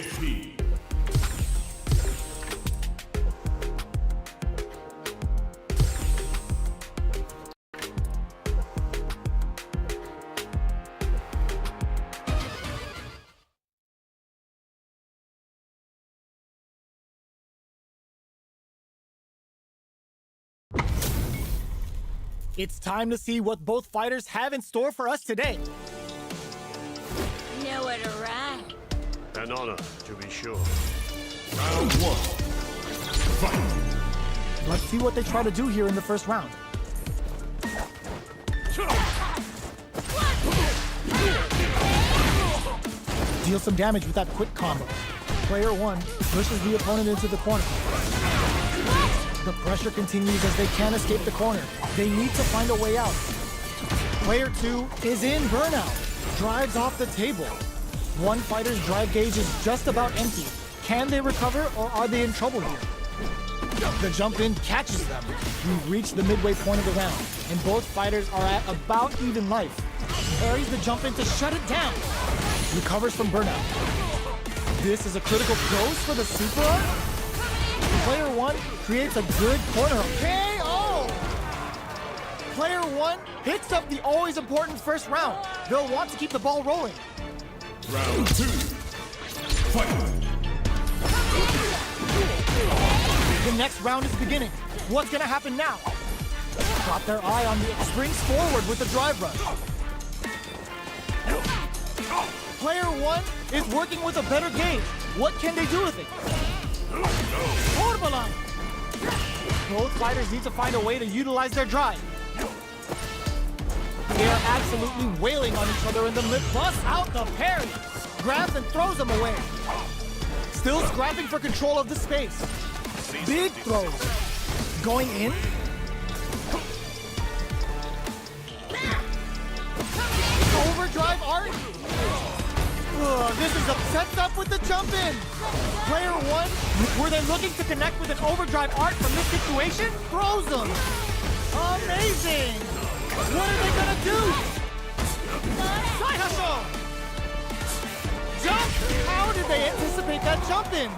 JP. It's time to see what both fighters have in store for us today. Nowhere to run. An honor, to be sure. Round one. Fight. Let's see what they try to do here in the first round. Deal some damage with that quick combo. Player one pushes the opponent into the corner. The pressure continues as they can't escape the corner. They need to find a way out. Player two is in burnout. Drives off the table. One fighter's drive gauge is just about empty. Can they recover or are they in trouble here? The jump in catches them. We've reached the midway point of the round, and both fighters are at about even life. Parries the jump in to shut it down. Recovers from burnout. This is a critical dose for the super art. Player one creates a good corner. KO! Player one picks up the always important first round. They'll want to keep the ball rolling. Round two. Fight. The next round is beginning. What's gonna happen now? Got their eye on the springs forward with the drive rush. Player one is working with a better gauge. What can they do with it? Orbalan! Both fighters need to find a way to utilize their drive. They are absolutely wailing on each other in the mid. Busts out the parry. Grabs and throws them away. Still scrapping for control of the space. Big throws. Going in. Overdrive art. This is sets up with the jump in. Player one, were they looking to connect with an overdrive art from this situation? Throws them. Amazing. What are they gonna do? Side hustle. Jump. How did they anticipate that jump in?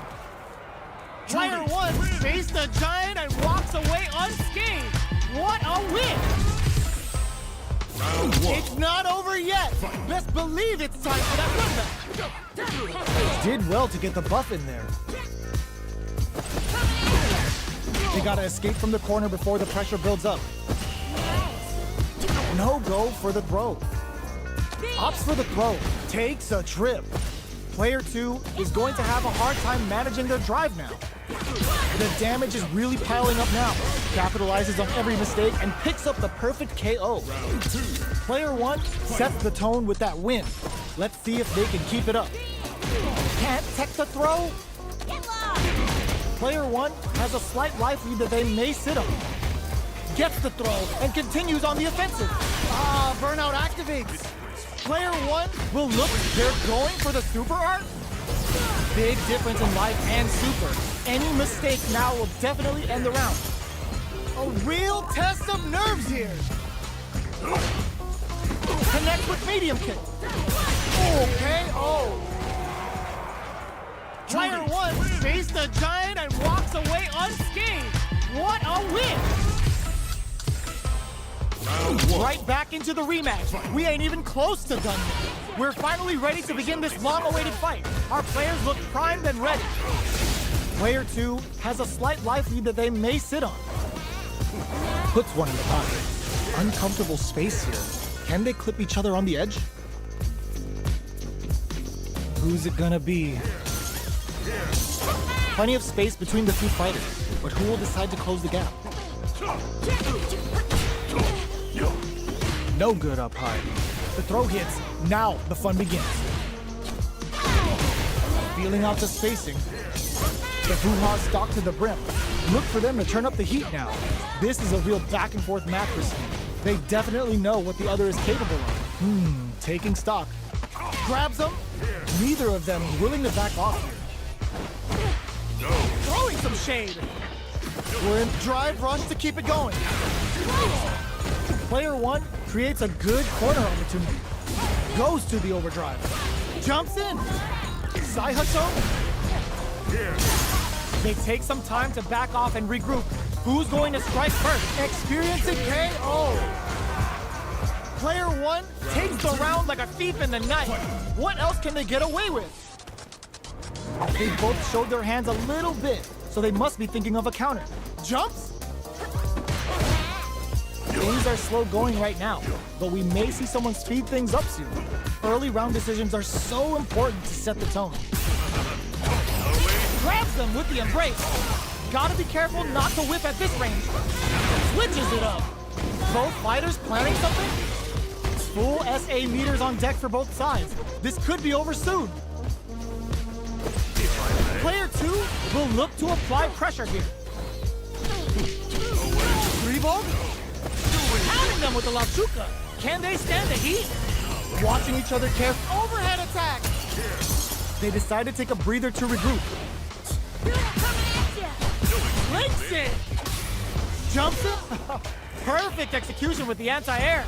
Player one faced the giant and walks away unscathed. What a win. Round one. It's not over yet. Best believe it's time for that comeback. Did well to get the buff in there. They gotta escape from the corner before the pressure builds up. No go for the throw. Opts for the throw. Takes a trip. Player two is going to have a hard time managing their drive now. The damage is really piling up now. Capitalizes on every mistake and picks up the perfect KO. Round two. Player one sets the tone with that win. Let's see if they can keep it up. Can't tech the throw. Player one has a slight life lead that they may sit on. Gets the throw and continues on the offensive. Burnout activates. Player one will look, they're going for the super art. Big difference in life and super. Any mistake now will definitely end the round. A real test of nerves here. Connect with medium kick. Okay, oh. Player one faced the giant and walks away unscathed. What a win! Round one. Right back into the rematch. We ain't even close to done yet. We're finally ready to begin this long-awaited fight. Our players look primed and ready. Player two has a slight life lead that they may sit on. Puts one in the pocket. Uncomfortable space here. Can they clip each other on the edge? Who's it gonna be? Plenty of space between the two fighters, but who will decide to close the gap? No good up high. The throw hits. Now the fun begins. Feeling out the spacing. The hoo-ha stalk to the brim. Look for them to turn up the heat now. This is a real back and forth match for Steam. They definitely know what the other is capable of. Taking stock. Grabs them. Neither of them willing to back off here. Throwing some shade. We're in drive rush to keep it going. Player one creates a good corner opportunity. Goes to the overdrive. Jumps in. Sai Hustle? They take some time to back off and regroup. Who's going to strike first? Experiencing KO. Player one takes the round like a thief in the night. What else can they get away with? They both showed their hands a little bit, so they must be thinking of a counter. Jumps? Things are slow going right now, but we may see someone speed things up soon. Early round decisions are so important to set the tone. Grabs them with the embrace. Gotta be careful not to whip at this range. Switches it up. Both fighters planning something? Full SA meters on deck for both sides. This could be over soon. Player two will look to apply pressure here. 3-volt? Pounding them with the Lachuka. Can they stand the heat? Watching each other carefully. Overhead attack. They decide to take a breather to regroup. Links it. Jumps it. Perfect execution with the anti-air.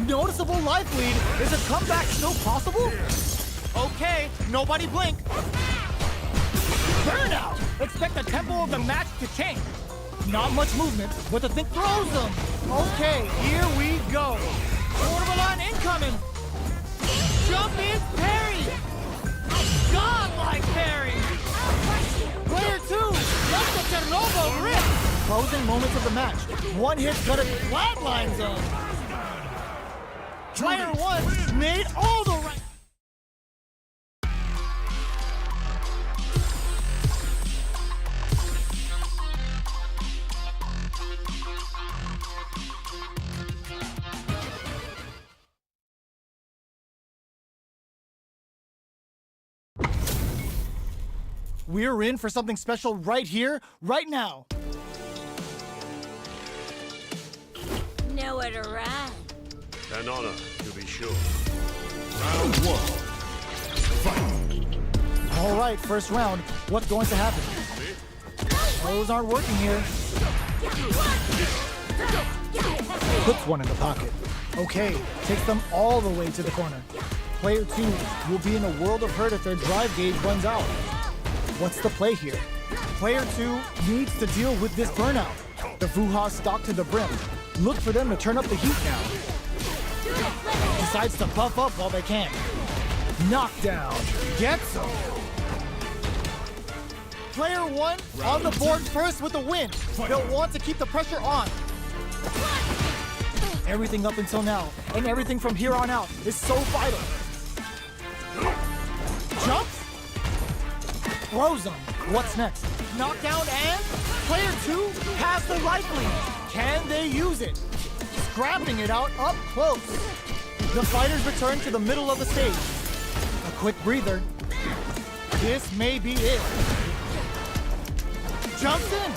Noticeable life lead. Is a comeback still possible? Okay, nobody blink. Burnout. Expect the tempo of the match to change. Not much movement, but the thing throws them. Okay, here we go. Borderline incoming. Jump in, parry. Godlike parry. Player two, let the Chernobyl rip. Closing moments of the match. One hit got it flatlines them. Player one made all the right. We're in for something special right here, right now. Nowhere to run. An honor, to be sure. Round one. Fight. All right, first round. What's going to happen? Those aren't working here. Puts one in the pocket. Okay, takes them all the way to the corner. Player two will be in a world of hurt if their drive gauge runs out. What's the play here? Player two needs to deal with this burnout. The Vuha stock to the brim. Look for them to turn up the heat now. Decides to buff up while they can. Knockdown. Gets him. Player one on the board first with the win. They'll want to keep the pressure on. Everything up until now, and everything from here on out, is so vital. Jumps? Throws them. What's next? Knockdown and player two has the life lead. Can they use it? Scrapping it out up close. The fighters return to the middle of the stage. A quick breather. This may be it. Jumps in.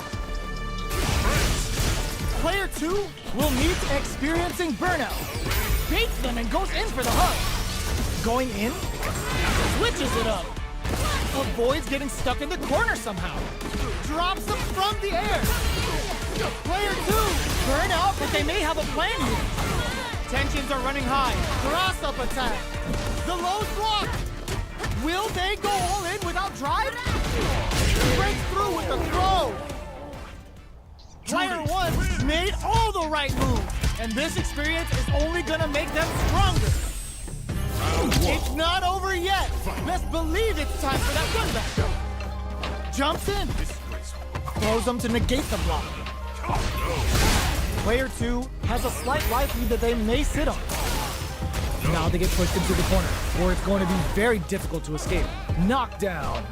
Player two will meet experiencing burnout. Baits them and goes in for the hug. Going in, switches it up. Avoids getting stuck in the corner somehow. Drops them from the air. Player two, burn out, but they may have a plan here. Tensions are running high. Cross-up attack. The low's blocked. Will they go all in without drive? Breaks through with the throw. Player one made all the right moves, and this experience is only gonna make them stronger. It's not over yet. Let's believe it's time for that comeback. Jumps in. Throws them to negate the block. Player two has a slight life lead that they may sit on. Now they get pushed into the corner, where it's going to be very difficult to escape. Knockdown.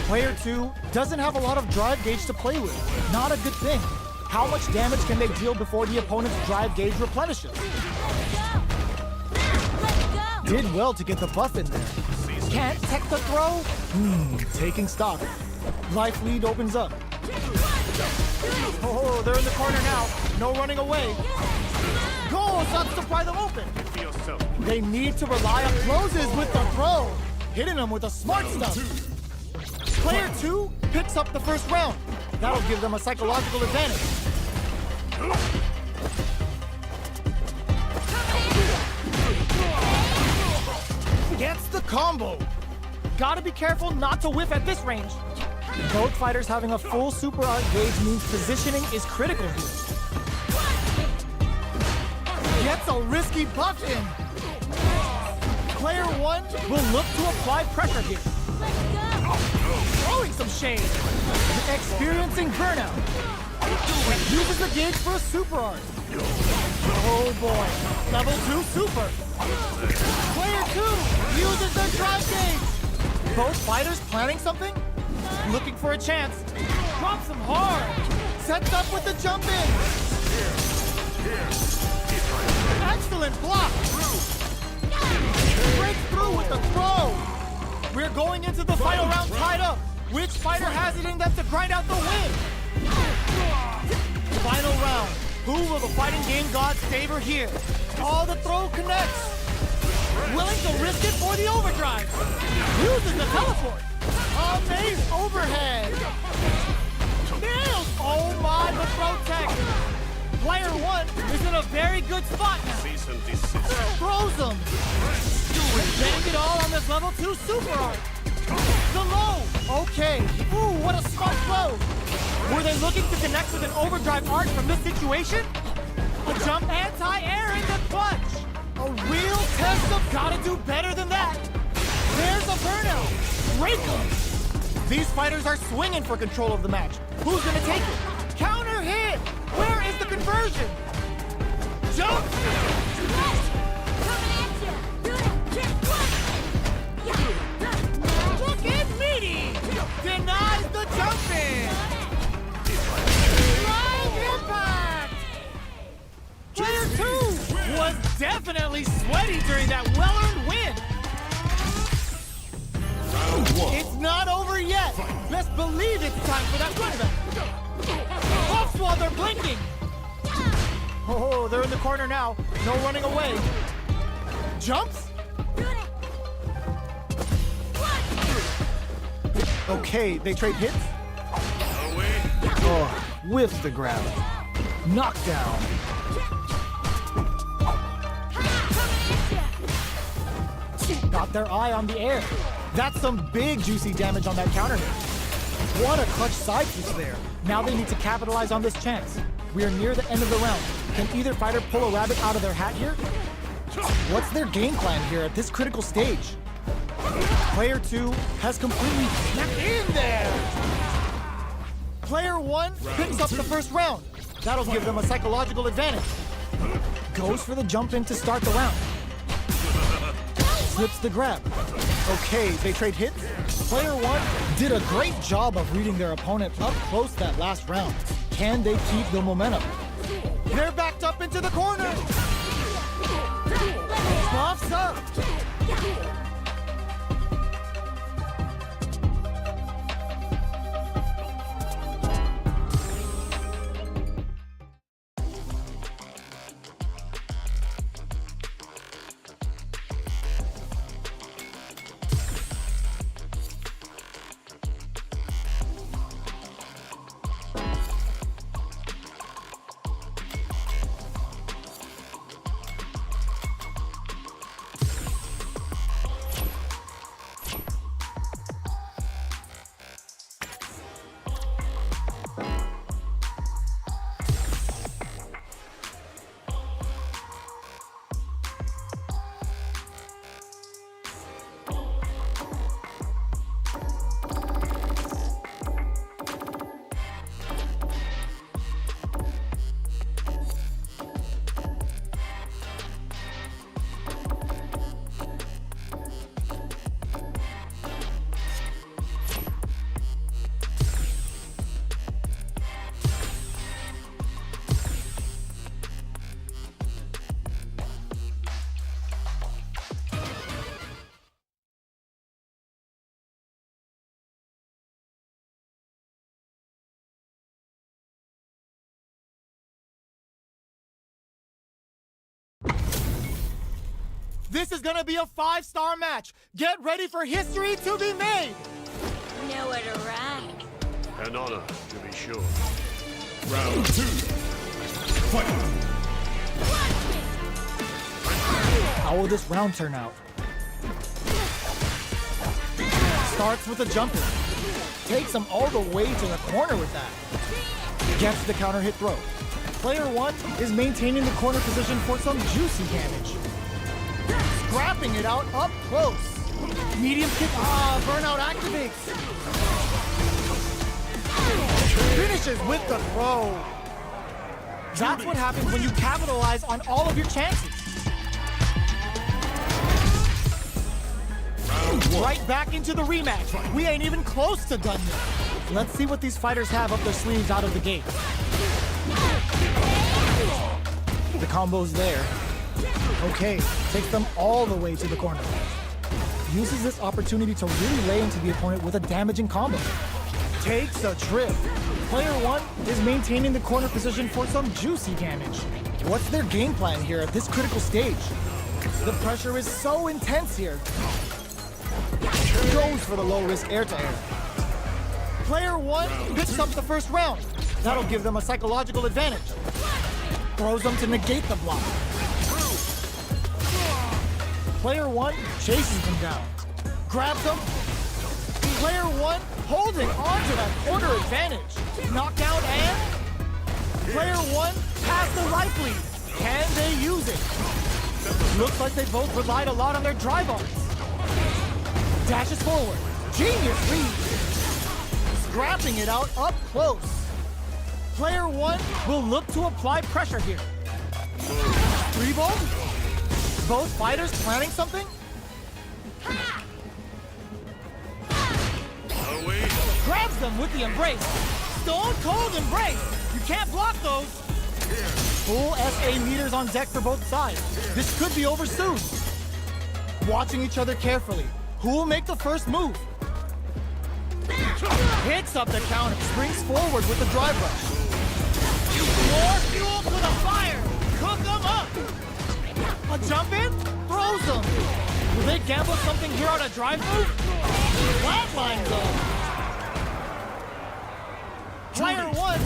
Player two doesn't have a lot of drive gauge to play with. Not a good thing. How much damage can they deal before the opponent's drive gauge replenishes? Did well to get the buff in there. Can't tech the throw? Taking stock. Life lead opens up. Oh, they're in the corner now. No running away. Goal sucks to pry them open. They need to rely on closes with the throw. Hitting them with the smart stuff. Player two picks up the first round. That'll give them a psychological advantage. Gets the combo. Gotta be careful not to whiff at this range. Both fighters having a full super art gauge means positioning is critical here. Gets a risky buff in. Player one will look to apply pressure here. Throwing some shade. Experiencing burnout. Uses the gauge for a super art. Oh boy. Level 2 super. Player 2 uses the drive gauge. Both fighters planning something? Looking for a chance. Drops him hard. Sets up with the jump in. Excellent block. Breaks through with the throw. We're going into the final round tied up. Which fighter has it in them to grind out the win? Final round. Who will the fighting game gods favor here? Oh, the throw connects. Willing to risk it for the overdrive. Uses the teleport. Amazing overhead. Nails. Oh my, the throw tech. Player one is in a very good spot now. Cease and desist. Throws him. Getting it all on this level 2 super art. The low. Okay. Ooh, what a smart throw. Were they looking to connect with an overdrive art from this situation? A jump anti-air in the clutch. A real test of gotta do better than that. There's a burnout. Break him. These fighters are swinging for control of the match. Who's gonna take it? Counter hit. Where is the conversion? Jump. Look at Meaty. Denies the jump in. Drive impact. Player 2 was definitely sweaty during that well-earned win. It's not over yet. Best believe it's time for that runback. Buffs while they're blinking. Oh, they're in the corner now. No running away. Jumps? Okay, they trade hits. Oh, whiffs the grab. Knockdown. Got their eye on the air. That's some big juicy damage on that counter hit. What a clutch side piece there. Now they need to capitalize on this chance. We are near the end of the round. Can either fighter pull a rabbit out of their hat here? What's their game plan here at this critical stage? Player 2 has completely snapped in there. Player 1 picks up the first round. That'll give them a psychological advantage. Goes for the jump in to start the round. Slips the grab. Okay, they trade hits. Player 1 did a great job of reading their opponent up close that last round. Can they keep the momentum? They're backed up into the corner. Buffs up. This is gonna be a 5-star match. Get ready for history to be made. Nowhere to run. An honor, to be sure. Round 2. Fight. How will this round turn out? Starts with a jumper. Takes him all the way to the corner with that. Gets the counter hit throw. Player one is maintaining the corner position for some juicy damage. Scrapping it out up close. Medium kick. Burnout activates. Finishes with the throw. That's what happens when you capitalize on all of your chances. Right back into the rematch. We ain't even close to done yet. Let's see what these fighters have up their sleeves out of the gate. The combo's there. Okay, takes them all the way to the corner. Uses this opportunity to really lay into the opponent with a damaging combo. Takes a trip. Player one is maintaining the corner position for some juicy damage. What's their game plan here at this critical stage? The pressure is so intense here. Goes for the low-risk air-to-air. Player one picks up the first round. That'll give them a psychological advantage. Throws them to negate the block. Player one chases them down. Grabs them. Player one holding on to that corner advantage. Knockdown and... Player one has the life lead. Can they use it? Looks like they both relied a lot on their drive arms. Dashes forward. Genius read. Scrapping it out up close. Player one will look to apply pressure here. Three-ball? Both fighters planning something? Grabs them with the embrace. Stone cold embrace. You can't block those. Full SA meters on deck for both sides. This could be over soon. Watching each other carefully. Who will make the first move? Hits up the counter, springs forward with the drive rush. More fuel to the fire! Cook them up! A jump in? Throws them! Will they gamble something here on a drive move? Flatline them! Player one...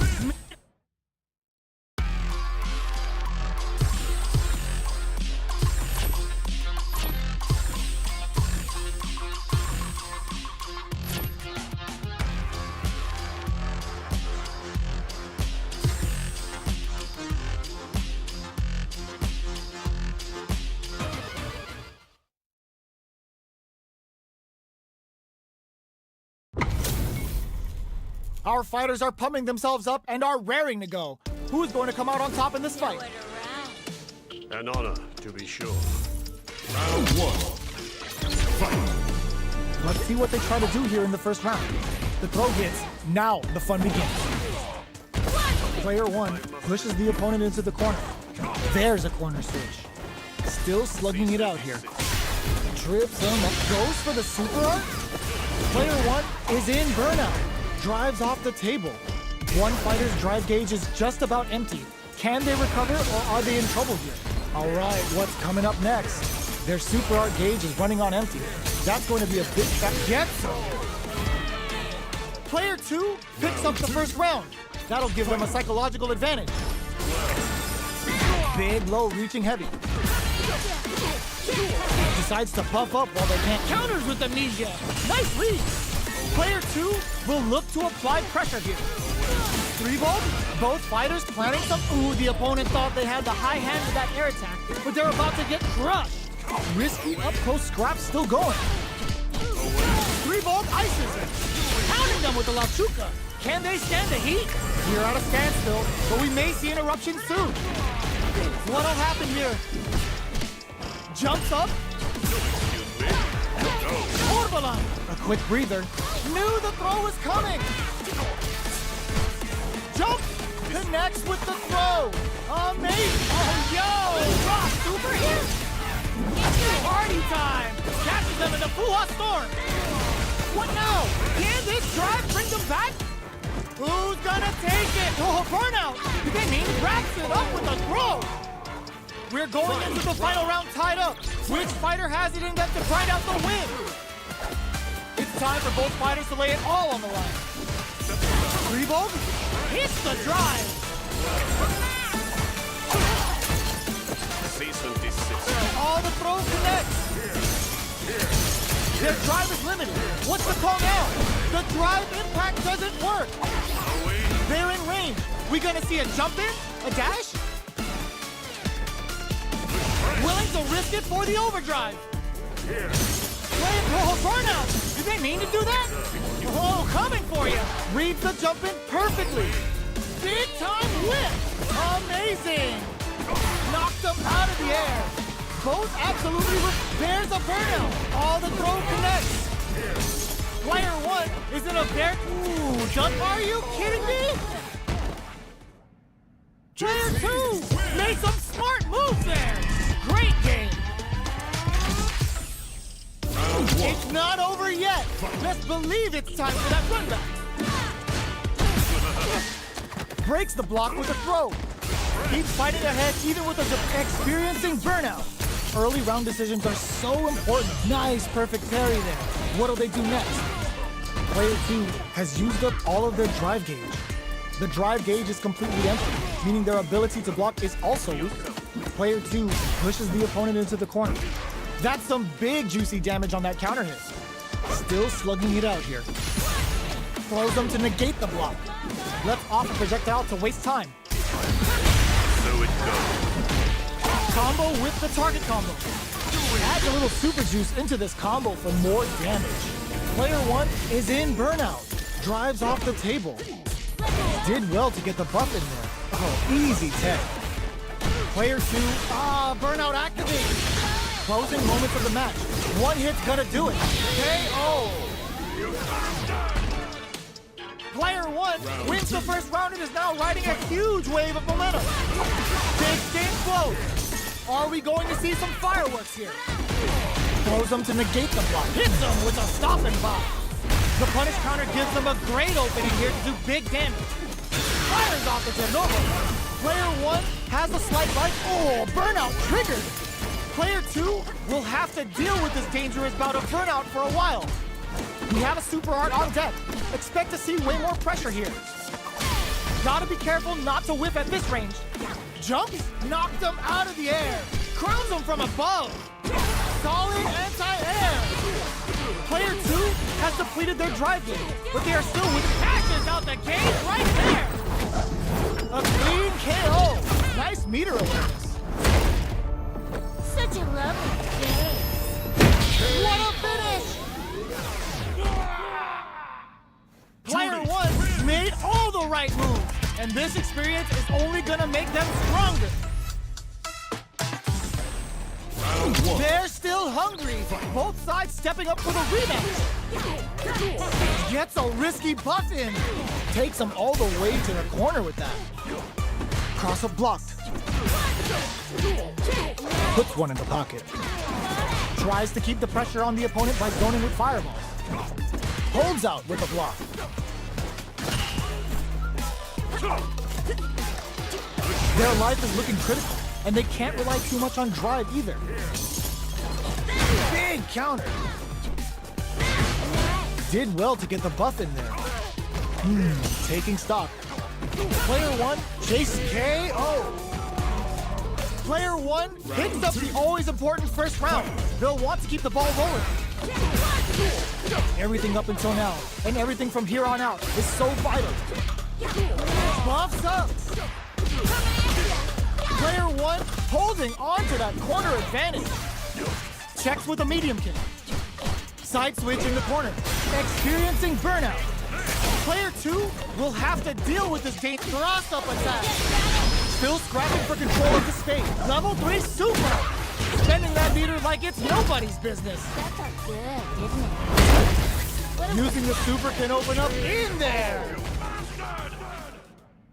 Our fighters are pumping themselves up and are raring to go. Who's going to come out on top in this fight? An honor, to be sure. Round one. Fight. Let's see what they try to do here in the first round. The throw hits. Now the fun begins. Player one pushes the opponent into the corner. There's a corner switch. Still slugging it out here. Trips him up. Goes for the super art. Player one is in burnout. Drives off the table. One fighter's drive gauge is just about empty. Can they recover or are they in trouble here? All right, what's coming up next? Their super art gauge is running on empty. That's going to be a big fat gets them. Player two picks up the first round. That'll give them a psychological advantage. Big low reaching heavy. Decides to puff up while they can't. Counters with amnesia. Nice lead. Player two will look to apply pressure here. Three-ball? Both fighters planning some... Ooh, the opponent thought they had the high hand with that air attack, but they're about to get crushed. Risky up-close scrap still going. Three-ball ices it. Pounding them with the La Chuca. Can they stand the heat? We're at a standstill, but we may see an eruption soon. What'll happen here? Jumps up. Orbalan. A quick breather. Knew the throw was coming. Jump. Connects with the throw. Amazing. Oh, yo. Rock super here. Party time. Catches them in the Fuha storm. What now? Can this drive bring them back? Who's gonna take it? Oh, burnout. They mean wraps it up with a throw. We're going into the final round tied up. Which fighter has it in them to grind out the win? It's time for both fighters to lay it all on the line. Revolt hits the drive. Cease and desist. All the throws connect. Their drive is limited. What's the call now? The drive impact doesn't work. They're in range. We gonna see a jump in? A dash? Willing to risk it for the overdrive. Oh, burnout! Did they mean to do that? Oh, coming for you! Reads the jump in perfectly. Big time whip! Amazing! Knocked them out of the air. Both absolutely there's a burnout. All the throw connects. Player one is in a very jump. Are you kidding me? Player two made some smart moves there. Great game. It's not over yet. Let's believe it's time for that run back. Breaks the block with a throw. Keeps fighting ahead even with experiencing burnout. Early round decisions are so important. Nice, perfect parry there. What'll they do next? Player 2 has used up all of their drive gauge. The drive gauge is completely empty, meaning their ability to block is also weak. Player 2 pushes the opponent into the corner. That's some big juicy damage on that counter hit. Still slugging it out here. Throws them to negate the block. Left off a projectile to waste time. So it goes. Combo with the target combo. Adds a little super juice into this combo for more damage. Player 1 is in burnout. Drives off the table. Did well to get the buff in there. Oh, easy tech. Player 2, burnout activated. Closing moments of the match. One hit's gonna do it. KO. Player 1 wins the first round and is now riding a huge wave of momentum. Big game close. Are we going to see some fireworks here? Throws them to negate the block. Hits them with a stopping block. The punish counter gives them a great opening here to do big damage. Fires off the Genova. Player 1 has a slight bite. Oh, burnout triggered. Player 2 will have to deal with this dangerous bout of burnout for a while. We have a super art on deck. Expect to see way more pressure here. Gotta be careful not to whiff at this range. Jumps, knocked them out of the air. Crowns them from above. Solid anti-air. Player 2 has depleted their drive game, but they are still with passes out the gate right there. A clean KO. Nice meter awareness. Such a lovely game. What a finish! Player 1 made all the right moves, and this experience is only gonna make them stronger. Round one. They're still hungry. Both sides stepping up for the rematch. Gets a risky buff in. Takes them all the way to the corner with that. Cross-up blocked. Puts one in the pocket. Tries to keep the pressure on the opponent by zoning with fireballs. Holds out with a block. Their life is looking critical, and they can't rely too much on drive either. Big counter. Did well to get the buff in there. Taking stock. Player 1, chase KO. Player 1 picks up the always important first round. They'll want to keep the ball rolling. Everything up until now, and everything from here on out, is so vital. Buffs up. Player 1 holding on to that corner advantage. Checks with a medium kick. Side switch in the corner. Experiencing burnout. Player 2 will have to deal with this dangerous up attack. Still scrapping for control of the stage. Level 3 super. Spending that meter like it's nobody's business. That felt good, didn't it? Using the super can open up in there.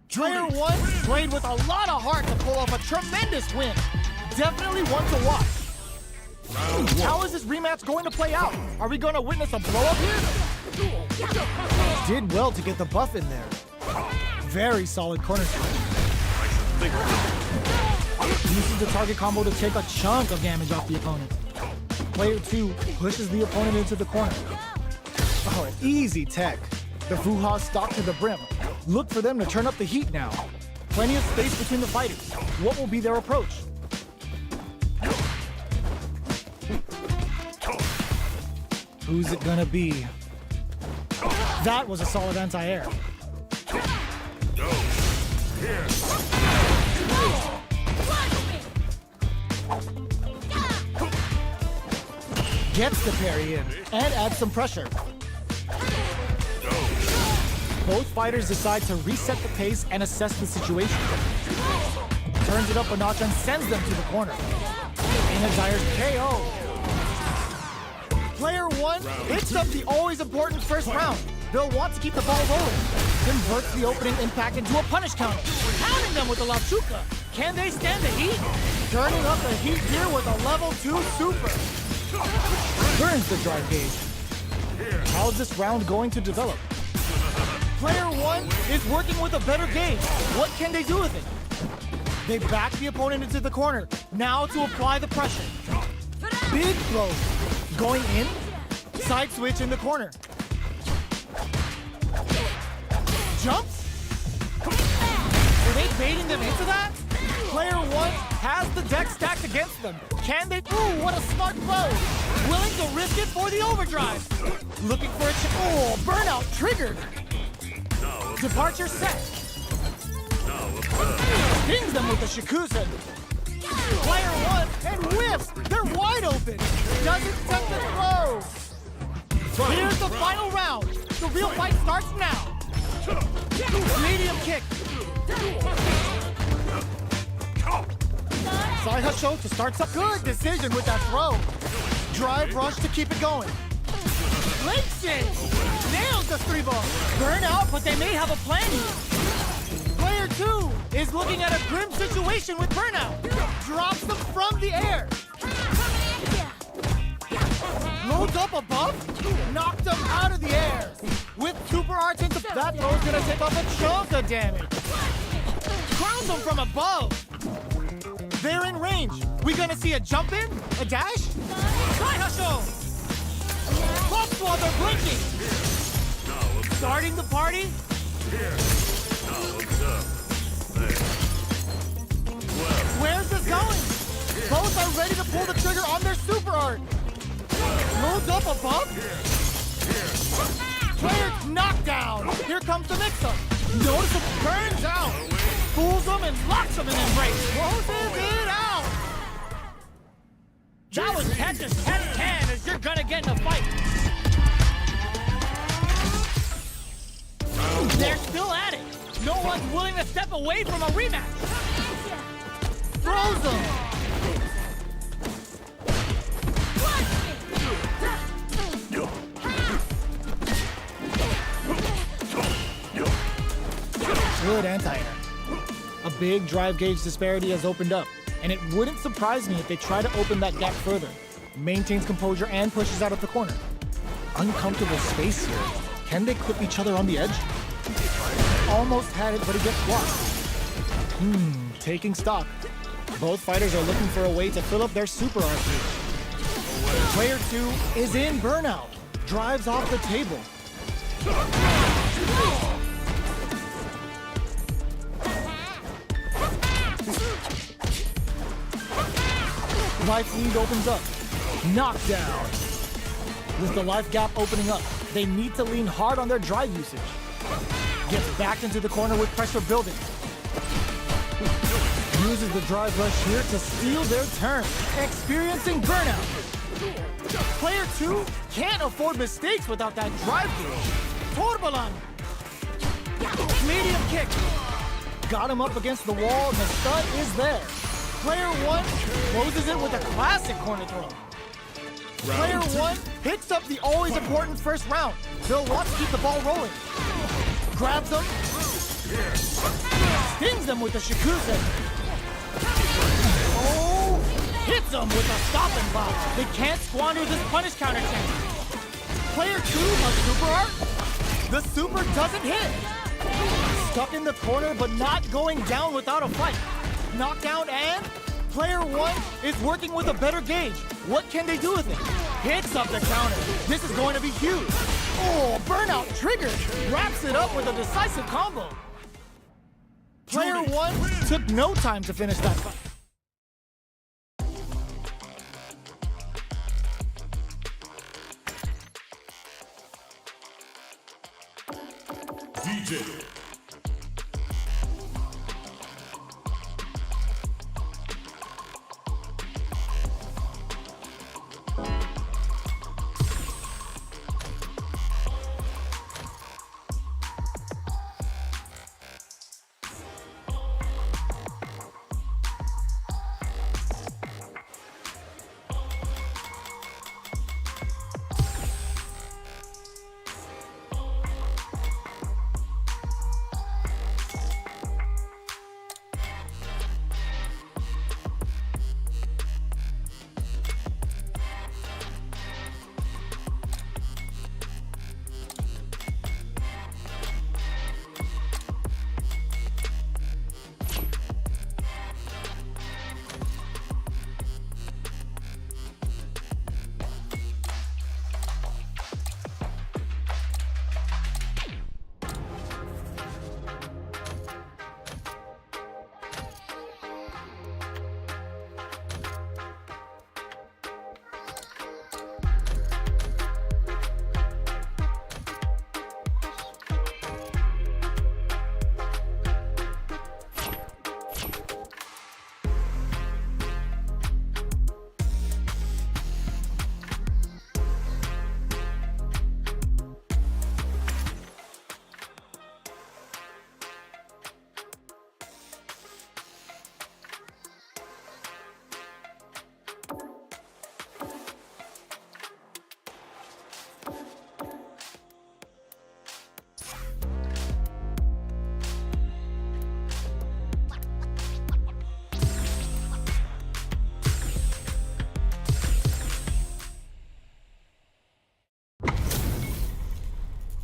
Player 1 played with a lot of heart to pull off a tremendous win. Definitely one to watch. How is this rematch going to play out? Are we going to witness a blow-up here? Did well to get the buff in there. Very solid corner switch. Uses the target combo to take a chunk of damage off the opponent. Player 2 pushes the opponent into the corner. Oh, an easy tech. The Fuha stock to the brim. Look for them to turn up the heat now. Plenty of space between the fighters. What will be their approach? Who's it gonna be? That was a solid anti-air. Go. Here. Gets the parry in and adds some pressure. Both fighters decide to reset the pace and assess the situation. Turns it up a notch and sends them to the corner. Akaryat's KO. Player one hits up the always important first round. They'll want to keep the ball rolling. Converts the opening impact into a punish counter. Pounding them with the Lepè. Can they stand the heat? Turning up the heat here with a level 2 super. Burns the drive gauge. How's this round going to develop? Player one is working with a better gauge. What can they do with it? They back the opponent into the corner. Now to apply the pressure. Big throw. Going in. Side switch in the corner. Jumps? Were they baiting them into that? Player one has the deck stacked against them. Can they? Ooh, what a smart throw. Willing to risk it for the overdrive. Looking for a oh, burnout triggered. Departure set. Stings them with the Shikusen. Player one and whiffs. They're wide open. Doesn't set the throw. Here's the final round. The real fight starts now. Medium kick. Side hustle to start up. Good decision with that throw. Drive rush to keep it going. Leg shake. Nails the 3-ball. Burn out, but they may have a plan here. Player two is looking at a grim situation with burnout. Drops them from the air. Loads up above. Knocked them out of the air. With super arts into that throw's gonna take off a chunk of damage. Crowns them from above. They're in range. We gonna see a jump in? A dash? Side hustle! Bumps while they're blinking. Starting the party? Where's this going? Both are ready to pull the trigger on their super art. Loads up above? Player knockdown. Here comes the mix-up. Notice it burns out. Fools them and locks them in embrace. Closes it out. That was catch as catch can as you're gonna get in a fight. They're still at it. No one's willing to step away from a rematch. Throws them. Good anti-air. A big drive gauge disparity has opened up, and it wouldn't surprise me if they try to open that gap further. Maintains composure and pushes out of the corner. Uncomfortable space here. Can they clip each other on the edge? Almost had it, but he gets blocked. Taking stock. Both fighters are looking for a way to fill up their super arcade. Player two is in burnout. Drives off the table. Life lead opens up. Knockdown. With the life gap opening up, they need to lean hard on their drive usage. Gets backed into the corner with pressure building. Uses the drive rush here to steal their turn. Experiencing burnout. Player two can't afford mistakes without that drive gauge. Torbalan. Medium kick. Got him up against the wall and the stud is there. Player one closes it with a classic corner throw. Player one hits up the always important first round. They'll want to keep the ball rolling. Grabs them. Stings them with the Shikusen. Oh, hits them with a stopping block. They can't squander this punish counter chance. Player two must super art. The super doesn't hit. Stuck in the corner, but not going down without a fight. Knockdown and player one is working with a better gauge. What can they do with it? Hits up the counter. This is going to be huge. Oh, burnout triggered. Wraps it up with a decisive combo. Player one took no time to finish that fight. Begin.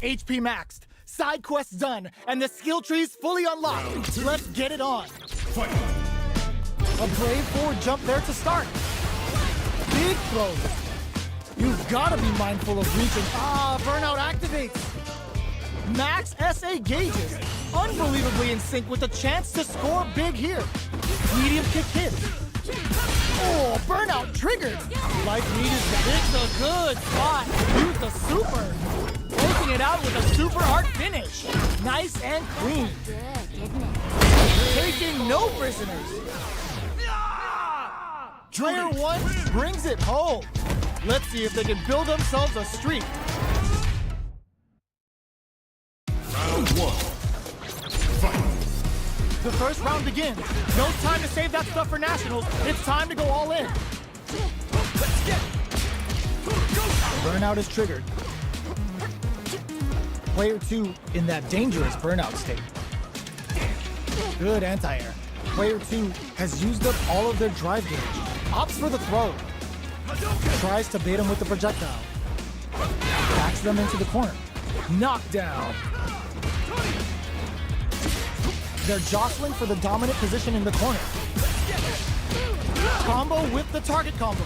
HP maxed, side quests done, and the skill tree's fully unlocked. Let's get it on. Fight. A brave forward jump there to start. Big throws. You've gotta be mindful of reaching. Burnout activates. Max SA gauges. Unbelievably in sync with a chance to score big here. Medium kick hit. Oh, burnout triggered. Life needed. It's a good spot. Use the super. Closing it out with a super hard finish. Nice and clean. Good, didn't it? Taking no prisoners. Player 1 brings it home. Let's see if they can build themselves a streak. Round 1. Fight. The first round begins. No time to save that stuff for nationals. It's time to go all in. Let's get. Burnout is triggered. Player 2 in that dangerous burnout state. Good anti-air. Player 2 has used up all of their drive gauge. Opts for the throw. Tries to bait him with the projectile. Backs them into the corner. Knockdown. They're jostling for the dominant position in the corner. Combo with the target combo.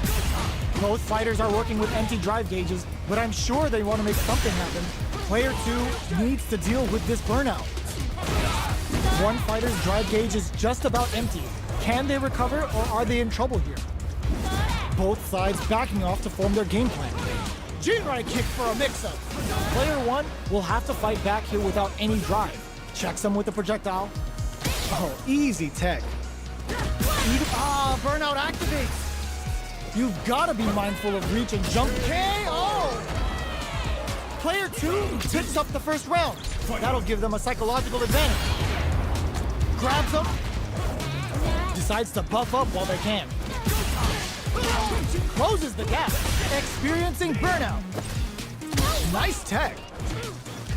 Both fighters are working with empty drive gauges, but I'm sure they want to make something happen. Player 2 needs to deal with this burnout. One fighter's drive gauge is just about empty. Can they recover, or are they in trouble here? Both sides backing off to form their game plan. Jinrai kick for a mix-up. Player 1 will have to fight back here without any drive. Checks him with the projectile. Oh, easy tech. Burnout activates. You've got to be mindful of reach and jump. KO! Player 2 picks up the first round. That'll give them a psychological advantage. Grabs them. Decides to buff up while they can. Closes the gap. Experiencing burnout. Nice tech.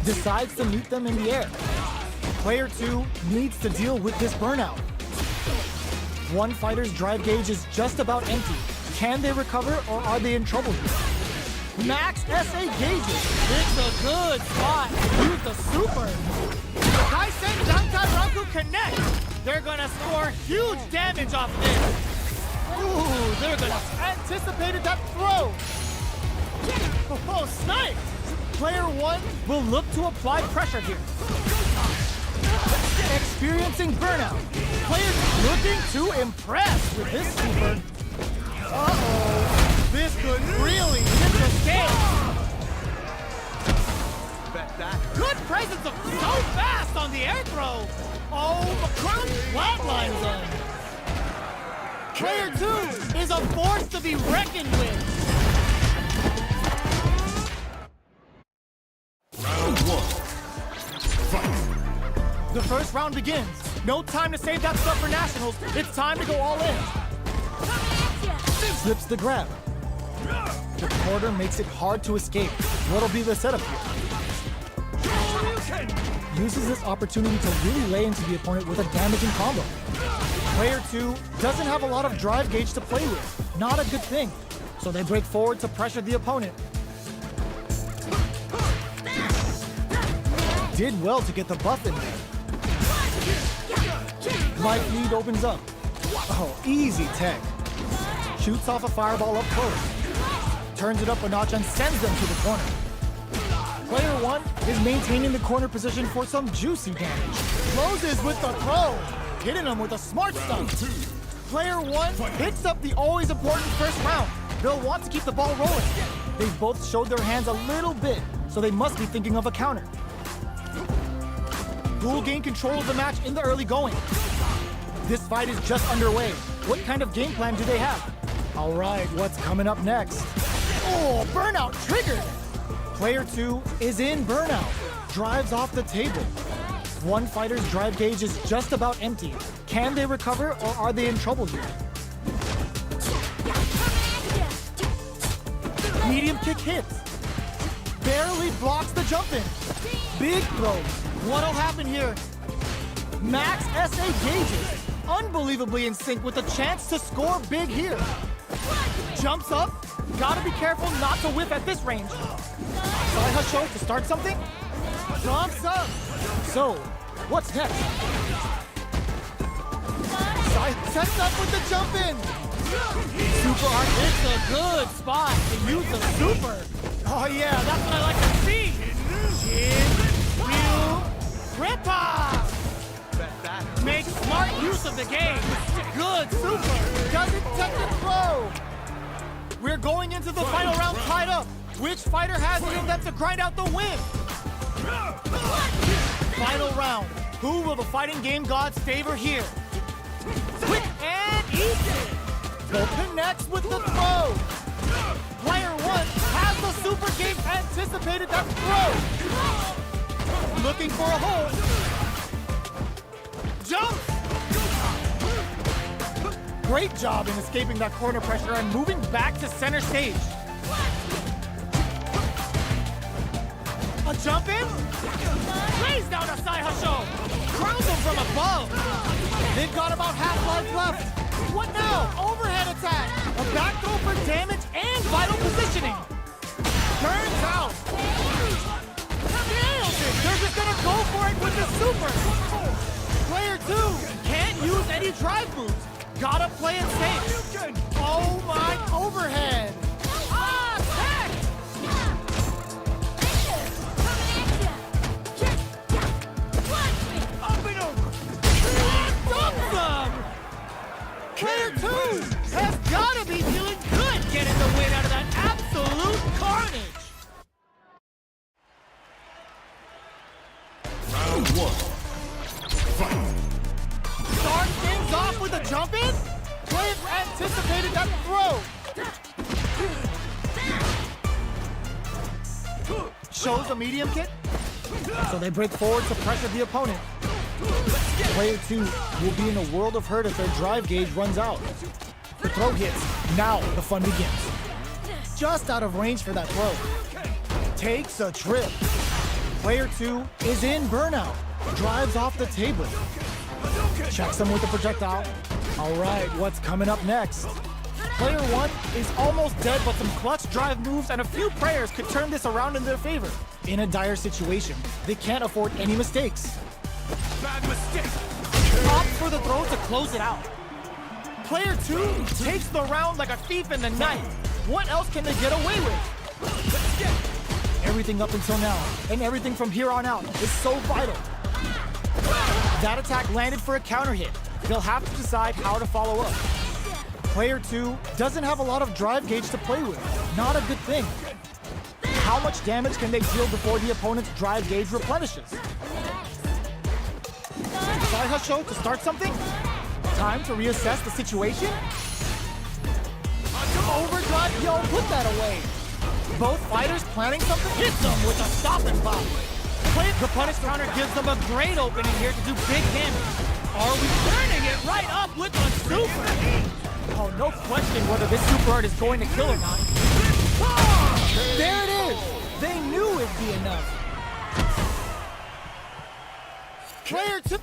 Decides to meet them in the air. Player 2 needs to deal with this burnout. One fighter's drive gauge is just about empty. Can they recover, or are they in trouble here? Max SA gauges. It's a good spot. Use the super. The Kaisen Dankai connect. They're gonna score huge damage off this. Ooh, they're gonna anticipated that throw. Oh, sniped. Player 1 will look to apply pressure here. Experiencing burnout. Player looking to impress with his super. Uh-oh. This could really hit the scale. Good presence of so fast on the air throw. Oh, McCrum flatlines him. Player 2 is a force to be reckoned with. Round 1. Fight! The first round begins. No time to save that stuff for nationals. It's time to go all in. Slips the grab. The quarter makes it hard to escape. What'll be the setup here? Uses this opportunity to really lay into the opponent with a damaging combo. Player 2 doesn't have a lot of drive gauge to play with. Not a good thing. So they break forward to pressure the opponent. Did well to get the buff in there. Light lead opens up. Oh, easy tech. Shoots off a fireball up close. Turns it up a notch and sends them to the corner. Player 1 is maintaining the corner position for some juicy damage. Closes with the throw, hitting him with a smart stuff. Player 1 picks up the always important first round. They'll want to keep the ball rolling. They've both showed their hands a little bit, so they must be thinking of a counter. Who will gain control of the match in the early going? This fight is just underway. What kind of game plan do they have? All right, what's coming up next? Oh, burnout triggered! Player 2 is in burnout. Drives off the table. One fighter's drive gauge is just about empty. Can they recover or are they in trouble here? Medium kick hits. Barely blocks the jump in. Big throw. What'll happen here? Max SA gauges. Unbelievably in sync with a chance to score big here. Jumps up. Gotta be careful not to whiff at this range. Side hustle to start something? Jumps up. So, what's next? Side sets up with the jump in. Super art. It's a good spot to use the super. Oh yeah, that's what I like to see. Chin, wheel, ripper. Make smart use of the game. Good super. Doesn't touch the throw. We're going into the final round tied up. Which fighter has it in them to grind out the win? Final round. Who will the fighting game gods favor here? Quick and easy. Both connects with the throw. Player 1 has the super game anticipated that throw. Looking for a hole. Jump! Great job in escaping that corner pressure and moving back to center stage. A jump in? Lays down a side hustle. Crowns him from above. They've got about half life left. What now? Overhead attack. A back throw for damage and vital positioning. Turns out. Nails it. They're just gonna go for it with the super. Player 2 can't use any drive moves. Gotta play it safe. Oh my, overhead. Ah, tech! Up and over. Dumps them! Player 2 has gotta be feeling good getting the win out of that absolute carnage. Round 1. Fight! Start things off with a jump in? Players anticipated that throw. Shows a medium kick. So they break forward to pressure the opponent. Player 2 will be in a world of hurt if their drive gauge runs out. The throw hits. Now the fun begins. Just out of range for that throw. Takes a trip. Player 2 is in burnout. Drives off the table. Checks him with the projectile. All right, what's coming up next? Player 1 is almost dead, but some clutch drive moves and a few prayers could turn this around in their favor. In a dire situation, they can't afford any mistakes. Bad mistake! Opts for the throw to close it out. Player 2 takes the round like a thief in the night. What else can they get away with? Everything up until now, and everything from here on out, is so vital. That attack landed for a counter hit. They'll have to decide how to follow up. Player 2 doesn't have a lot of drive gauge to play with. Not a good thing. How much damage can they deal before the opponent's drive gauge replenishes? Side hustle to start something? Time to reassess the situation? Overdrive? Yo, put that away. Both fighters planning something? Hit them with a stopping bomb. The punish counter gives them a great opening here to do big damage. Are we turning it right up with a super? Oh, no question whether this super art is going to kill or not. There it is! They knew it'd be enough. Player 2.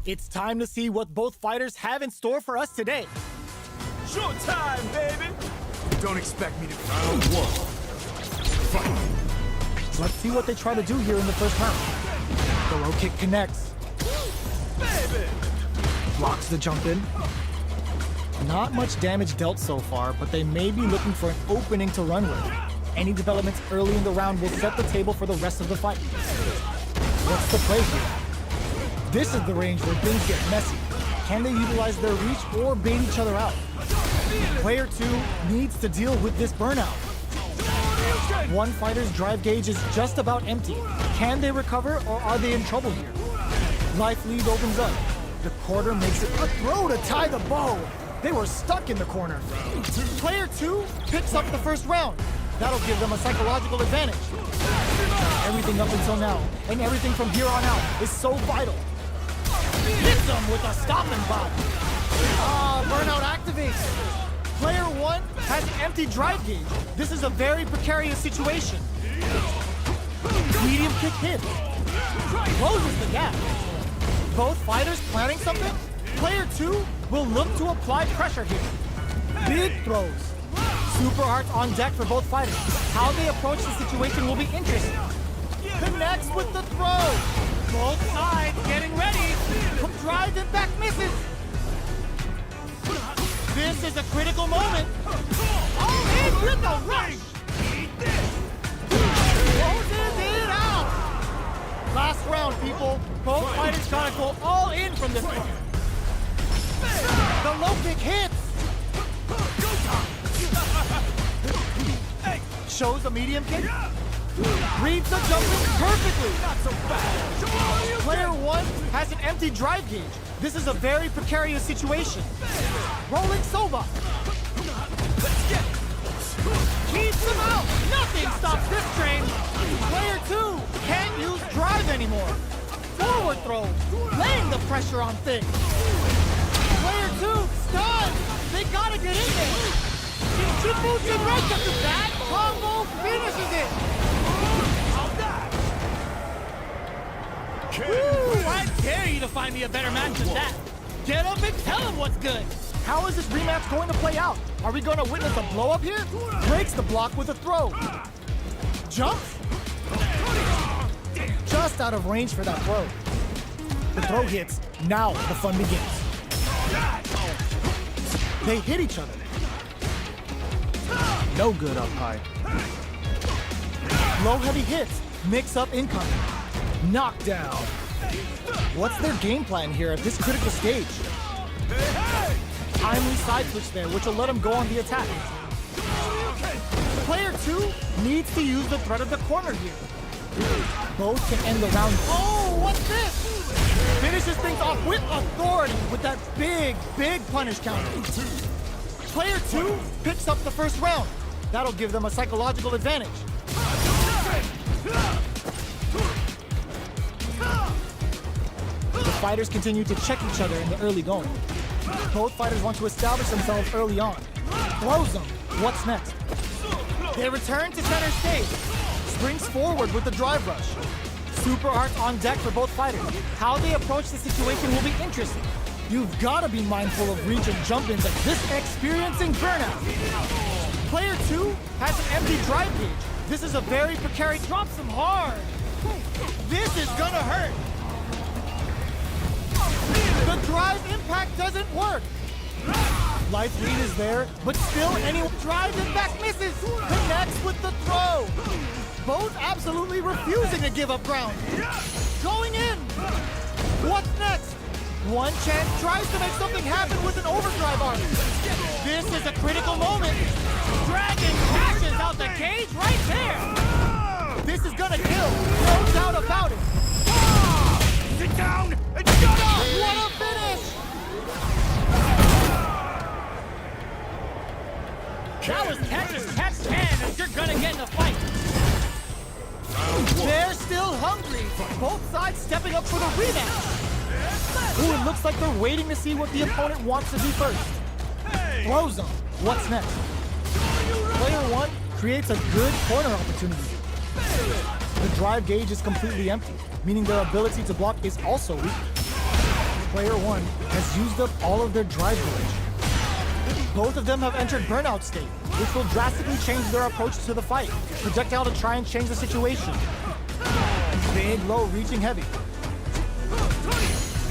It's time to see what both fighters have in store for us today. Showtime, baby! Don't expect me to. Round 1. Fight! Let's see what they try to do here in the first round. The low kick connects. Baby! Blocks the jump in. Not much damage dealt so far, but they may be looking for an opening to run with. Any developments early in the round will set the table for the rest of the fight. What's the play here? This is the range where things get messy. Can they utilize their reach or bait each other out? Player 2 needs to deal with this burnout. One fighter's drive gauge is just about empty. Can they recover or are they in trouble here? Life lead opens up. The quarter makes it a throw to tie the bow. They were stuck in the corner. Player 2 picks up the first round. That'll give them a psychological advantage. Everything up until now and everything from here on out is so vital. Hits them with a stopping bomb. Burnout activates. Player 1 has an empty drive gauge. This is a very precarious situation. Medium kick hit. Closes the gap. Both fighters planning something? Player 2 will look to apply pressure here. Big throws. Super hearts on deck for both fighters. How they approach the situation will be interesting. Connects with the throw. Both sides getting ready. Drives and back misses. This is a critical moment. All in with the rush. Closes it out. Last round, people. Both fighters gotta go all in from this one. The low kick hits. Shows a medium kick. Reads the jump in perfectly. Not so bad. Player 1 has an empty drive gauge. This is a very precarious situation. Rolling soba. Keeps him out. Nothing stops this train. Player 2 can't use drive anymore. Forward throw. Laying the pressure on things. Player 2 stunned. They gotta get in there. Triple right after that. Combo finishes it. Woo, I dare you to find me a better match than that. Get up and tell him what's good. How is this rematch going to play out? Are we going to witness a blow up here? Breaks the block with a throw. Jumps? Just out of range for that throw. The throw hits. Now the fun begins. They hit each other. No good up high. Low heavy hits. Mix up incoming. Knockdown. What's their game plan here at this critical stage? Timely side switch there, which will let him go on the attack. Player 2 needs to use the threat of the corner here. Both can end the round. Oh, what's this? Finishes things off with authority with that big punish counter. Player 2 picks up the first round. That'll give them a psychological advantage. The fighters continue to check each other in the early going. Both fighters want to establish themselves early on. Throws them. What's next? They return to center stage. Springs forward with the drive rush. Super arts on deck for both fighters. How they approach the situation will be interesting. You've got to be mindful of reach and jump-ins like this, experiencing burnout. Player 2 has an empty drive gauge. This is a very precarious. Drops him hard. This is gonna hurt. The drive impact doesn't work. Life lead is there, but still anyone drives impact misses. Connects with the throw. Both absolutely refusing to give up ground. Going in. What's next? One chance tries to make something happen with an overdrive arm. This is a critical moment. Dragon crashes out the cage right there. This is gonna kill, no doubt about it. Sit down and shut up! What a finish! That was catch as catch can, and you're gonna get in a fight. They're still hungry. Both sides stepping up for the rematch. Ooh, it looks like they're waiting to see what the opponent wants to do first. Throw zone. What's next? Player 1 creates a good corner opportunity. The drive gauge is completely empty, meaning their ability to block is also weak. Player 1 has used up all of their drive gauge. Both of them have entered burnout state, which will drastically change their approach to the fight. Projectile to try and change the situation. Big, low, reaching heavy.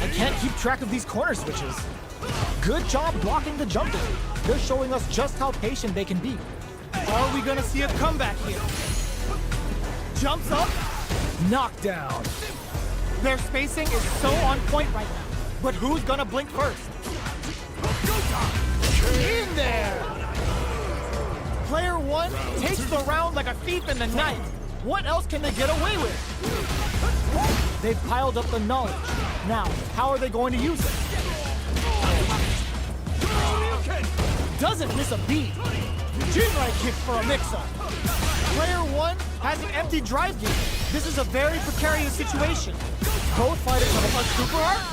I can't keep track of these corner switches. Good job blocking the jump in. They're showing us just how patient they can be. Are we gonna see a comeback here? Jumps up, knockdown. Their spacing is so on point right now. But who's gonna blink first? In there! Player 1 takes the round like a thief in the night. What else can they get away with? They've piled up the knowledge. Now, how are they going to use it? Doesn't miss a beat. Jinrai kick for a mix-up. Player 1 has an empty drive gauge. This is a very precarious situation. Both fighters have a super art.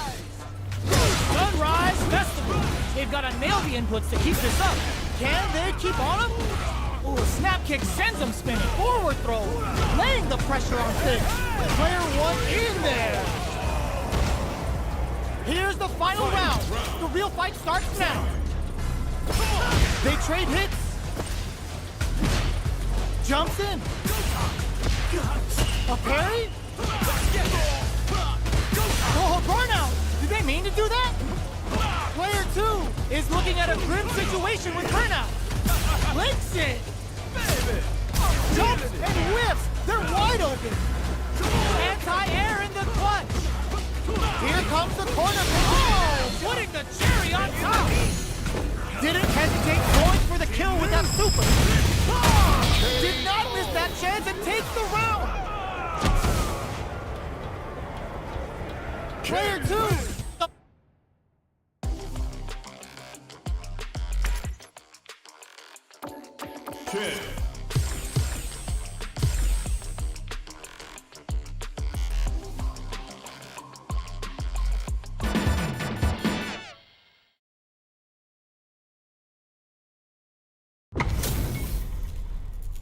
Sunrise Festival. They've got to nail the inputs to keep this up. Can they keep on him? Ooh, a snap kick sends them spinning. Forward throw, laying the pressure on things. Player 1 in there. Here's the final round. The real fight starts now. They trade hits. Jumps in. A parry? Oh, burnout! Did they mean to do that? Player 2 is looking at a grim situation with burnout. Links it. Jumps and whiffs. They're wide open. Anti-air in the clutch. Here comes the corner. Oh, putting the cherry on top. Didn't hesitate, going for the kill with that super. Did not miss that chance and takes the round. Player 2.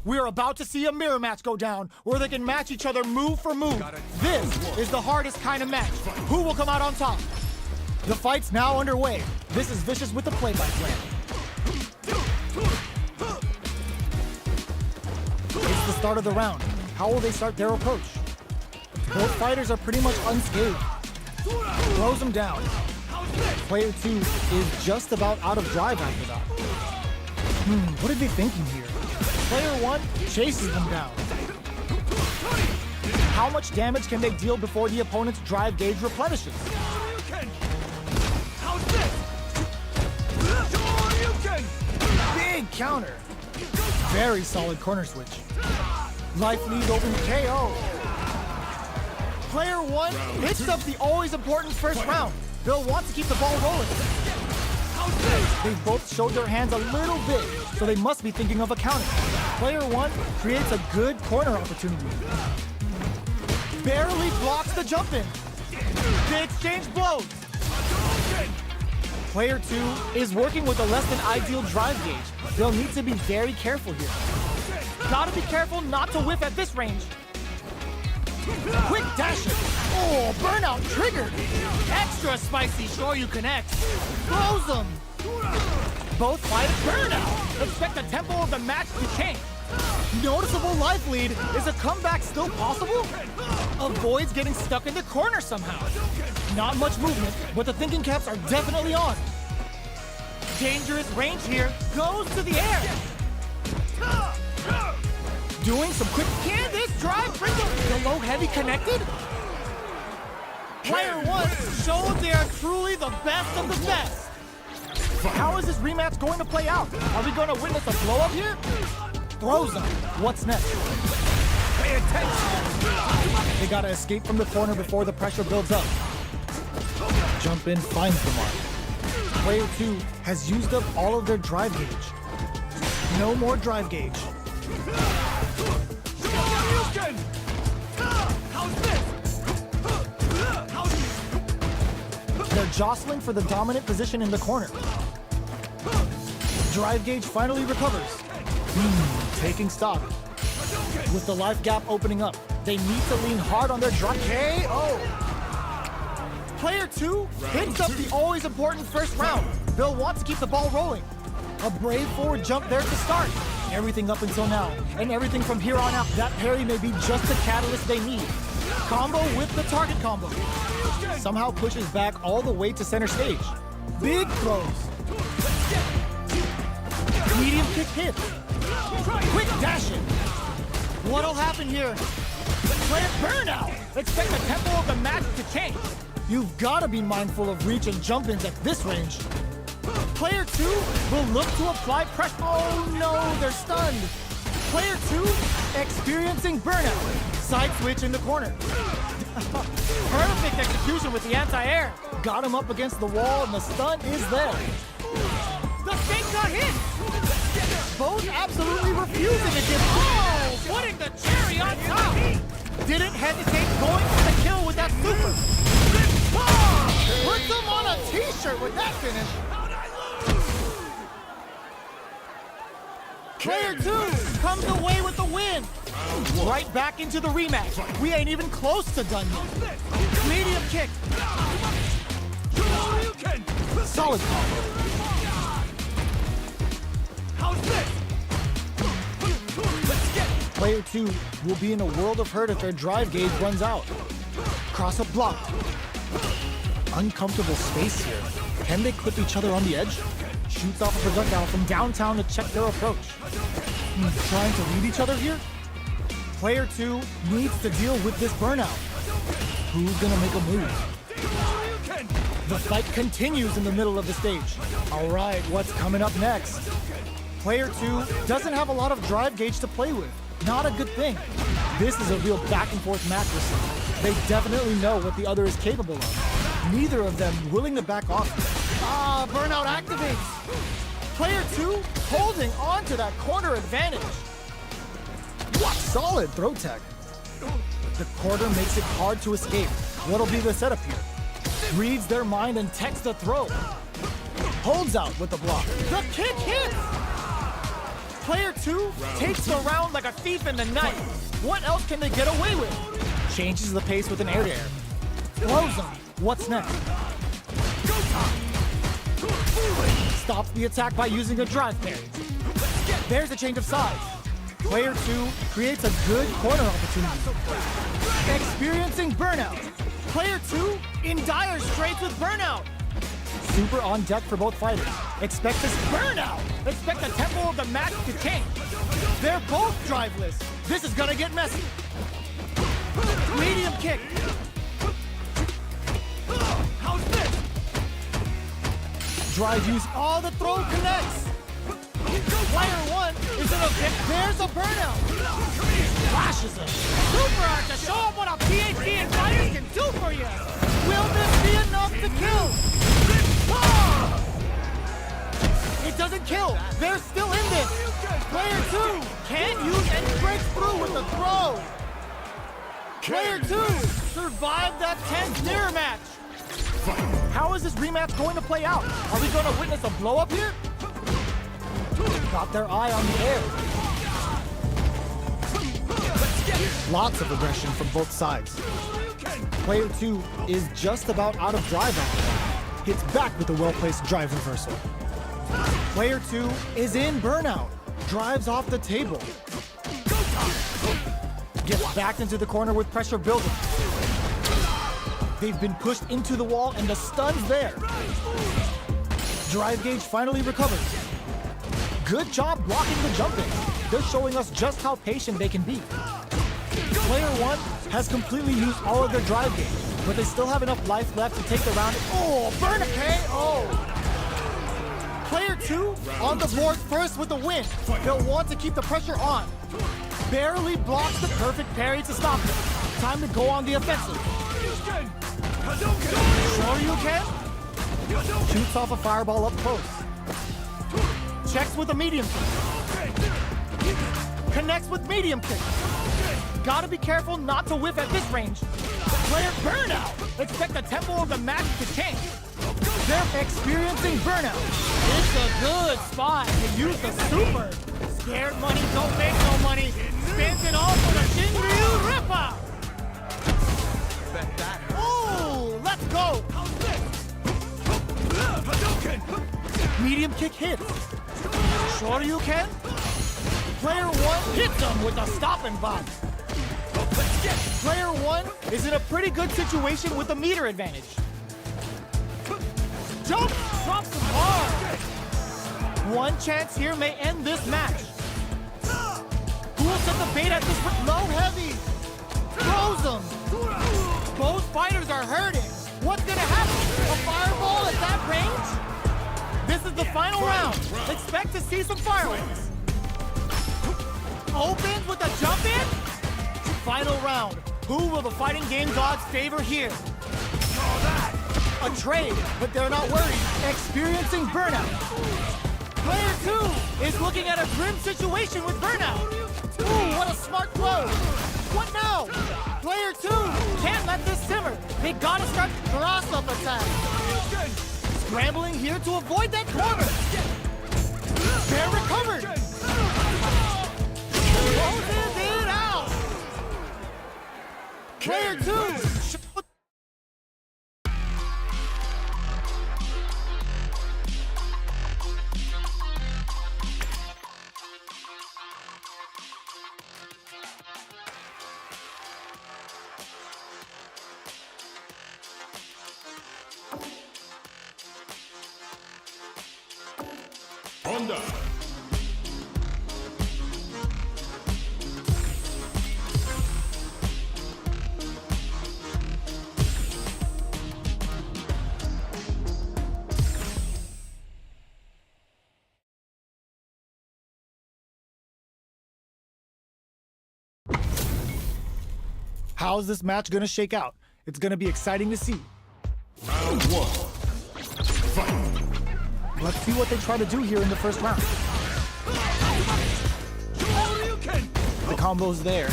We're about to see a mirror match go down, where they can match each other move for move. This is the hardest kind of match. Who will come out on top? The fight's now underway. This is Vicious with the play-by-play. It's the start of the round. How will they start their approach? Both fighters are pretty much unscathed. Throws him down. Player 2 is just about out of drive after that. What are they thinking here? Player 1 chases them down. How much damage can they deal before the opponent's drive gauge replenishes? Big counter. Very solid corner switch. Life lead open KO. Player 1 hits up the always important first round. They'll want to keep the ball rolling. They both showed their hands a little bit, so they must be thinking of a counter. Player 1 creates a good corner opportunity. Barely blocks the jump in. They exchange blows. Player 2 is working with a less than ideal drive gauge. They'll need to be very careful here. Gotta be careful not to whiff at this range. Quick dashing. Oh, burnout triggered. extra spicy Shoryuken X. Throws them. Both fighters burn out. Expect the tempo of the match to change. Noticeable life lead. Is a comeback still possible? Avoids getting stuck in the corner somehow. Not much movement, but the thinking caps are definitely on. Dangerous range here. Goes to the air. Doing some quick. Can this drive bring the low heavy connected? Player one showed they are truly the best of the best. How is this rematch going to play out? Are we going to witness a blow up here? Throws them. What's next? Pay attention. They gotta escape from the corner before the pressure builds up. Jump in, finds the mark. Player two has used up all of their drive gauge. No more drive gauge. They're jostling for the dominant position in the corner. Drive gauge finally recovers. Taking stock. With the life gap opening up, they need to lean hard on their drive. KO! Player two hits up the always important first round. Bill wants to keep the ball rolling. A brave forward jump there to start. Everything up until now, and everything from here on out. That parry may be just the catalyst they need. Combo with the target combo. Somehow pushes back all the way to center stage. Big throws. Medium kick hits. Quick dashing. What'll happen here? Player burnout. Expect the tempo of the match to change. You've got to be mindful of reach and jump-ins at this range. Player two will look to apply pressure. Oh no, they're stunned. Player two experiencing burnout. Side switch in the corner. Perfect execution with the anti-air. Got him up against the wall and the stun is there. The fake got hit. Both absolutely refusing to give. Oh, putting the cherry on top. Didn't hesitate going for the kill with that super. Oh, puts him on a t-shirt with that finish. Player two comes away with the win. Right back into the rematch. We ain't even close to done yet. Medium kick. Solid combo. Player two will be in a world of hurt if their drive gauge runs out. Cross up block. Uncomfortable space here. Can they clip each other on the edge? Shoots off a projectile from downtown to check their approach. Trying to lead each other here? Player two needs to deal with this burnout. Who's gonna make a move? The fight continues in the middle of the stage. All right, what's coming up next? Player two doesn't have a lot of drive gauge to play with. Not a good thing. This is a real back and forth match with them. They definitely know what the other is capable of. Neither of them willing to back off. Burnout activates. Player two holding on to that corner advantage. What solid throw tech. The corner makes it hard to escape. What'll be the setup here? Reads their mind and techs the throw. Holds out with the block. The kick hits! Player two takes the round like a thief in the night. What else can they get away with? Changes the pace with an air-to-air. Throws them. What's next? Stops the attack by using a drive parry. There's a change of sides. Player two creates a good corner opportunity. Experiencing burnout. Player two in dire straits with burnout. Super on deck for both fighters. Expect this burnout. Expect the tempo of the match to change. They're both driveless. This is gonna get messy. Medium kick. How's this? Drive use. Oh, the throw connects. Player one is in a pit. There's a burnout. Flashes him. Super art to show up what a PhD in fighters can do for you. Will this be enough to kill? Oh! It doesn't kill. They're still in this. Player two can't use and breaks through with the throw. Player two survived that tense mirror match. How is this rematch going to play out? Are we going to witness a blow up here? Got their eye on the air. Lots of aggression from both sides. Player 2 is just about out of drive out. Hits back with a well-placed drive reversal. Player 2 is in burnout. Drives off the table. Gets backed into the corner with pressure building. They've been pushed into the wall and the stun's there. Drive gauge finally recovers. Good job blocking the jumping. They're showing us just how patient they can be. Player 1 has completely used all of their drive gauge, but they still have enough life left to take the round. Oh, burn a KO! Player 2 on the board first with the win. They'll want to keep the pressure on. Barely blocks the perfect parry to stop it. Time to go on the offensive. Sure you can? Shoots off a fireball up close. Checks with a medium kick. Connects with medium kick. Gotta be careful not to whiff at this range. Player burnout. Expect the tempo of the match to change. They're experiencing burnout. It's a good spot to use the super. Scared money don't make no money. Spends it all for the Shinryu Ripper. Bet that. Ooh, let's go. Medium kick hits. Sure you can? Player 1 hits him with a stopping box. Player 1 is in a pretty good situation with a meter advantage. Jump! Drops him hard! One chance here may end this match. Who will set the bait at this low heavy? Throws him! Both fighters are hurting. What's gonna happen? A fireball at that range? This is the final round. Expect to see some fireworks. Opens with a jump in? Final round. Who will the fighting game gods favor here? A trade, but they're not worried. Experiencing burnout. Player 2 is looking at a grim situation with burnout. Ooh, what a smart throw. What now? Player 2 can't let this simmer. They gotta start cross-up attack. Scrambling here to avoid that corner. They're recovered. Closes it out. Player 2. Honda. How's this match gonna shake out? It's gonna be exciting to see. Round 1. Fight. Let's see what they try to do here in the first round. The combo's there.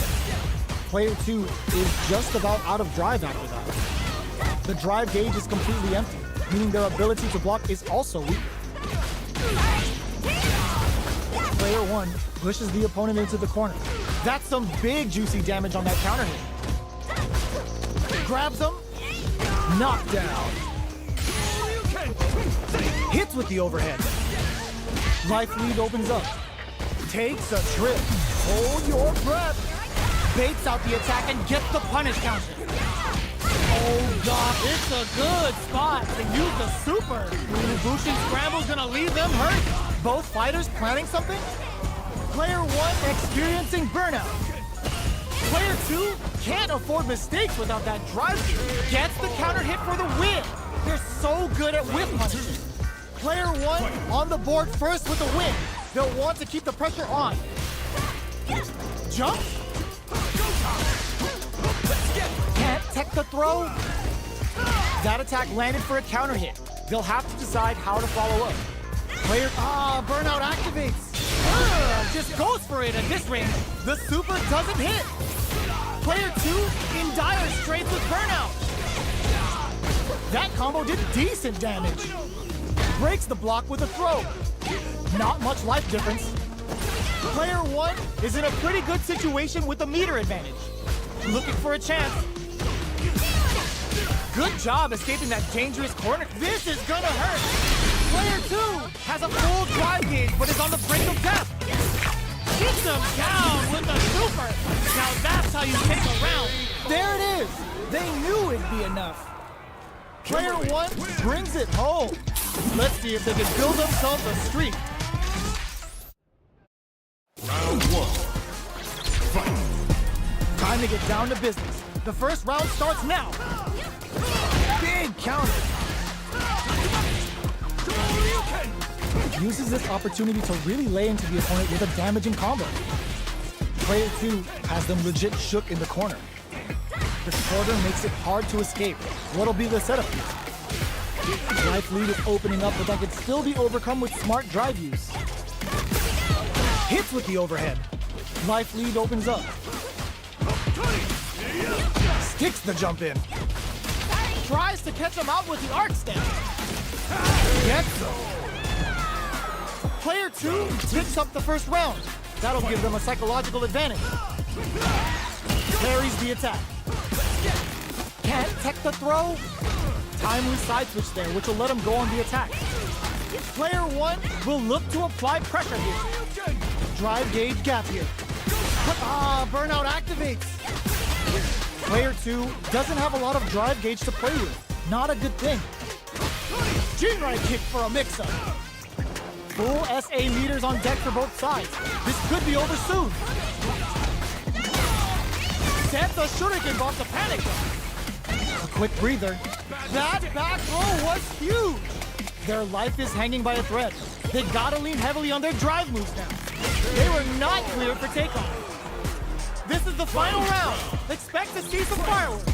Player 2 is just about out of drive after that. The drive gauge is completely empty, meaning their ability to block is also weak. Player 1 pushes the opponent into the corner. That's some big juicy damage on that counter hit. Grabs him. Knockdown. Hits with the overhead. Life lead opens up. Takes a trip. Hold your breath. Baits out the attack and gets the punish counter. Oh god, it's a good spot to use the super. Bushin Scramble's gonna leave them hurt. Both fighters planning something? Player 1 experiencing burnout. Player 2 can't afford mistakes without that drive gear. Gets the counter hit for the win. They're so good at whip punches. Player 1 on the board first with the win. They'll want to keep the pressure on. Jump. Can't tech the throw. That attack landed for a counter hit. They'll have to decide how to follow up. Player, burnout activates. Just goes for it at this range. The super doesn't hit. Player 2 in dire straits with burnout. That combo did decent damage. Breaks the block with a throw. Not much life difference. Player 1 is in a pretty good situation with a meter advantage. Looking for a chance. Good job escaping that dangerous corner. This is gonna hurt. Player 2 has a full drive gauge, but is on the brink of death. Gets him down with the super. Now that's how you take a round. There it is. They knew it'd be enough. Player 1 brings it home. Let's see if they can build themselves a streak. Round 1. Fight. Time to get down to business. The first round starts now. Big counter. Uses this opportunity to really lay into the opponent with a damaging combo. Player 2 has them legit shook in the corner. This quarter makes it hard to escape. What'll be the setup here? Life lead is opening up, but that could still be overcome with smart drive use. Hits with the overhead. Life lead opens up. Sticks the jump in. Tries to catch him out with the arc stamp. Gets him. Player 2 picks up the first round. That'll give them a psychological advantage. Parries the attack. Can't tech the throw. Timely side switch there, which will let him go on the attack. Player 1 will look to apply pressure here. Drive gauge gap here. Burnout activates. Player 2 doesn't have a lot of drive gauge to play with. Not a good thing. Jinrai kick for a mix-up. Full SA meters on deck for both sides. This could be over soon. Sets a shuriken bomb to panic. A quick breather. That back row was huge. Their life is hanging by a thread. They gotta lean heavily on their drive moves now. They were not cleared for takeoff. This is the final round. Expect to see some fireworks.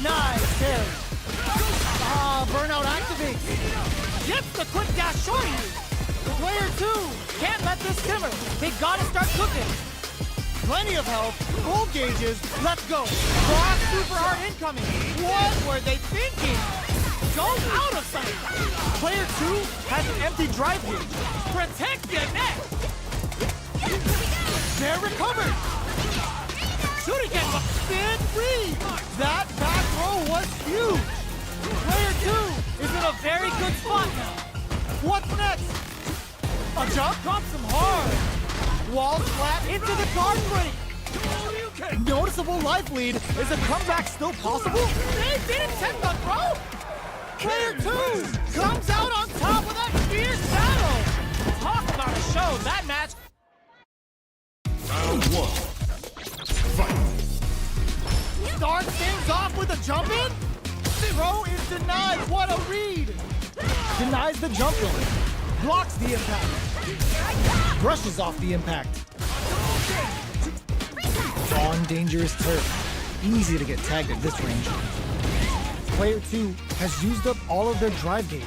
Nice carry. Burnout activates. Gets the quick dash shorty. Player 2 can't let this simmer. They gotta start cooking. Plenty of health, full gauges, let's go. Cross super hard incoming. What were they thinking? Go out of sight. Player 2 has an empty drive gauge. Protect your neck. They're recovered. Shuriken, spin free. That back row was huge. Player 2 is in a very good spot now. What's next? A jump drops him hard. Walls flat into the guard break. Noticeable life lead. Is a comeback still possible? They didn't check the throw. Player 2 comes out on top with a fierce battle. Talk about a show. That match. Round 1. Fight. Starts things off with a jump in. Throw is denied. What a read. Denies the jump in. Blocks the impact. Brushes off the impact. On dangerous turf. Easy to get tagged at this range. Player 2 has used up all of their drive gauge.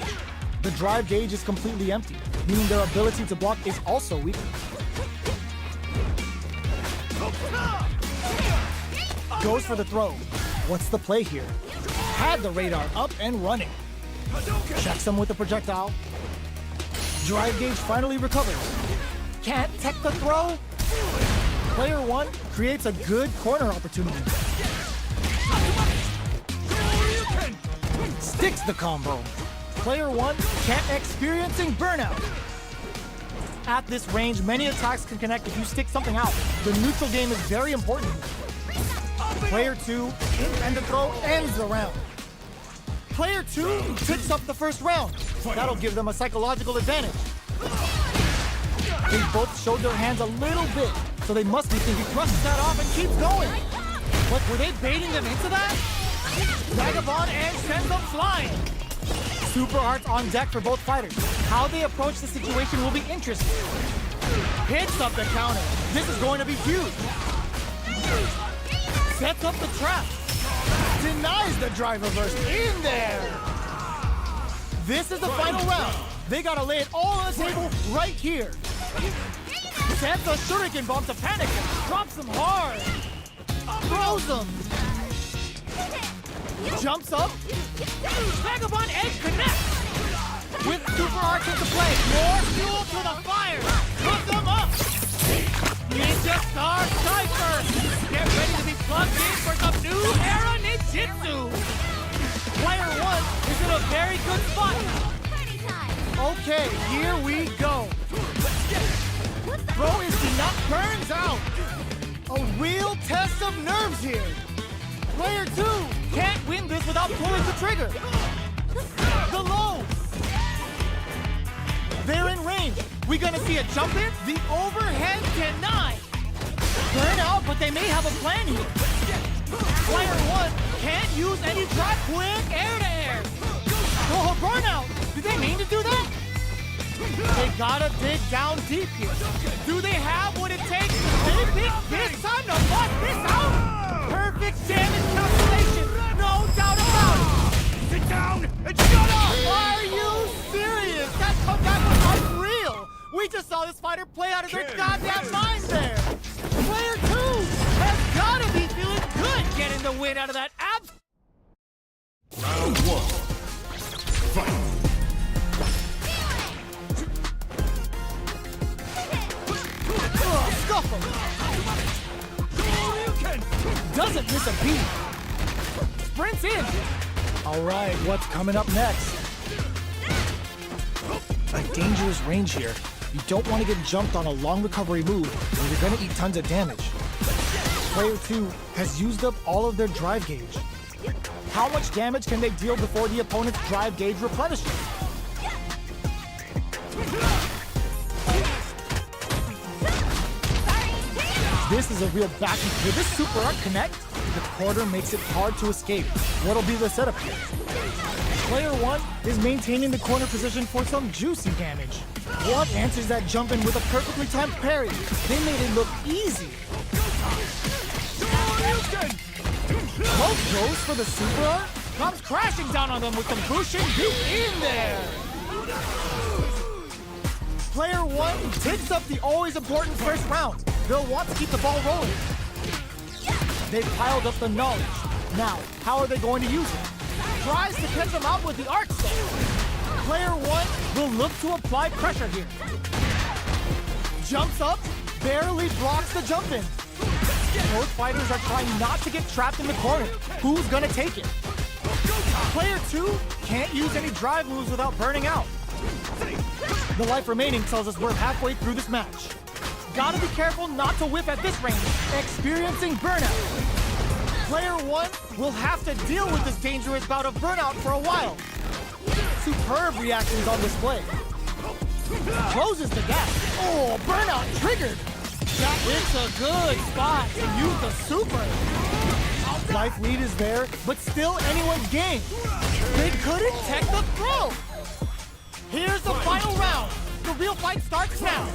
The drive gauge is completely empty, meaning their ability to block is also weaker. Goes for the throw. What's the play here? Had the radar up and running. Checks him with the projectile. Drive gauge finally recovers. Can't tech the throw. Player 1 creates a good corner opportunity. Sticks the combo. Player 1 can't experiencing burnout. At this range, many attacks can connect if you stick something out. The neutral game is very important. Player 2 and the throw ends the round. Player 2 picks up the first round. That'll give them a psychological advantage. They both showed their hands a little bit, so they must be thinking, brushes that off and keeps going. But were they baiting them into that? Vagabond and sends them flying. Super arts on deck for both fighters. How they approach the situation will be interesting. Hits up the counter. This is going to be huge. Sets up the trap. Denies the drive reverse in there. This is the final round. They gotta lay it all on the table right here. Sets a shuriken bomb to panic him. Drops him hard. Throws him. Jumps up. Vagabond edge connects. With super arts into play. More fuel to the fire. Hook them up. Ninja Star Cypher. Get ready to be plugged in for some new era ninjutsu. to. Player one is in a very good spot. Party time! Okay, here we go. Throw is burns out. A real test of nerves here. Player two can't win this without pulling the trigger. The low. They're in range. We gonna see a jump in? The overhead denied. Burn out, but they may have a plan here. Player one can't use any drive. Quick air to air. Oh, burnout. Did they mean to do that? They gotta dig down deep here. Do they have what it takes? Maybe it's time to bust this out. Perfect damage calculation. No doubt about it. Sit down and shut up! Are you serious? That comeback was unreal. We just saw this fighter play out of their goddamn minds there. Player two has gotta be feeling good getting the win out of that abs. Round one. Fight. Scuffle. Doesn't miss a beat. Sprints in. All right, what's coming up next? A dangerous range here. You don't want to get jumped on a long recovery move or you're going to eat tons of damage. Player 2 has used up all of their drive gauge. How much damage can they deal before the opponent's drive gauge replenishes? This is a real backing. With this super art connect, the quarter makes it hard to escape. What'll be the setup here? Player 1 is maintaining the corner position for some juicy damage. What answers that jump in with a perfectly timed parry? They made it look easy. Both goes for the super art, comes crashing down on them with some Bushin beat in there. Player 1 takes up the always important first round. They'll want to keep the ball rolling. They've piled up the knowledge. Now, how are they going to use it? Tries to catch them out with the arc style. Player 1 will look to apply pressure here. Jumps up, barely blocks the jump in. Both fighters are trying not to get trapped in the corner. Who's gonna take it? Player 2 can't use any drive moves without burning out. The life remaining tells us we're halfway through this match. Gotta be careful not to whiff at this range, experiencing burnout. Player 1 will have to deal with this dangerous bout of burnout for a while. Superb reactions on display. Closes the gap. Oh, burnout triggered. It's a good spot to use the super. Life lead is there, but still anyone's game. They couldn't tech the throw. Here's the final round. The real fight starts now.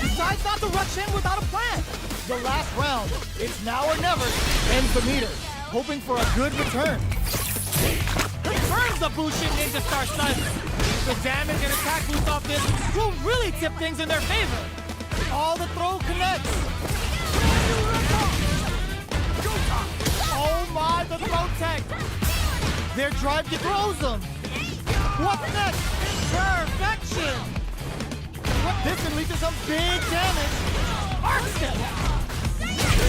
Decides not to rush in without a plan. The last round, it's now or never, ends the meter, hoping for a good return. Confirms the Bushin Ninja Star Sniper. The damage and attack boost off this will really tip things in their favor. All the throw connects. Oh my, the throw tech. Their drive throws them. What's next? Perfection. This can lead to some big damage. Arc step.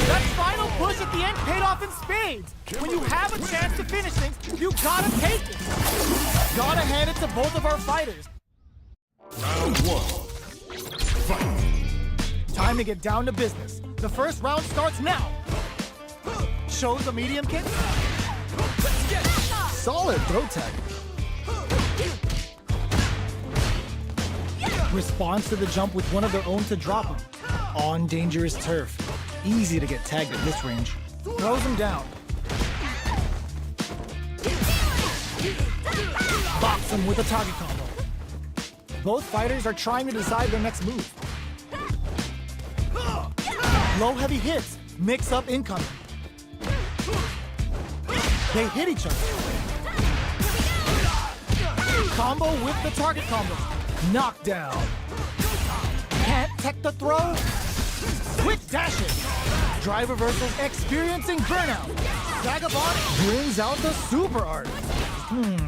That final push at the end paid off in spades. When you have a chance to finish things, you gotta take it. Gotta hand it to both of our fighters. Round one. Fight. Time to get down to business. The first round starts now. Shows a medium kick. Solid throw tech. Responds to the jump with one of their own to drop him. On dangerous turf. Easy to get tagged at this range. Throws him down. Bops him with a target combo. Both fighters are trying to decide their next move. Low heavy hits. Mix up incoming. They hit each other. Combo with the target combo. Knockdown. Can't tech the throw. Quick dashing. Drive reversals experiencing burnout. Vagabond brings out the super art.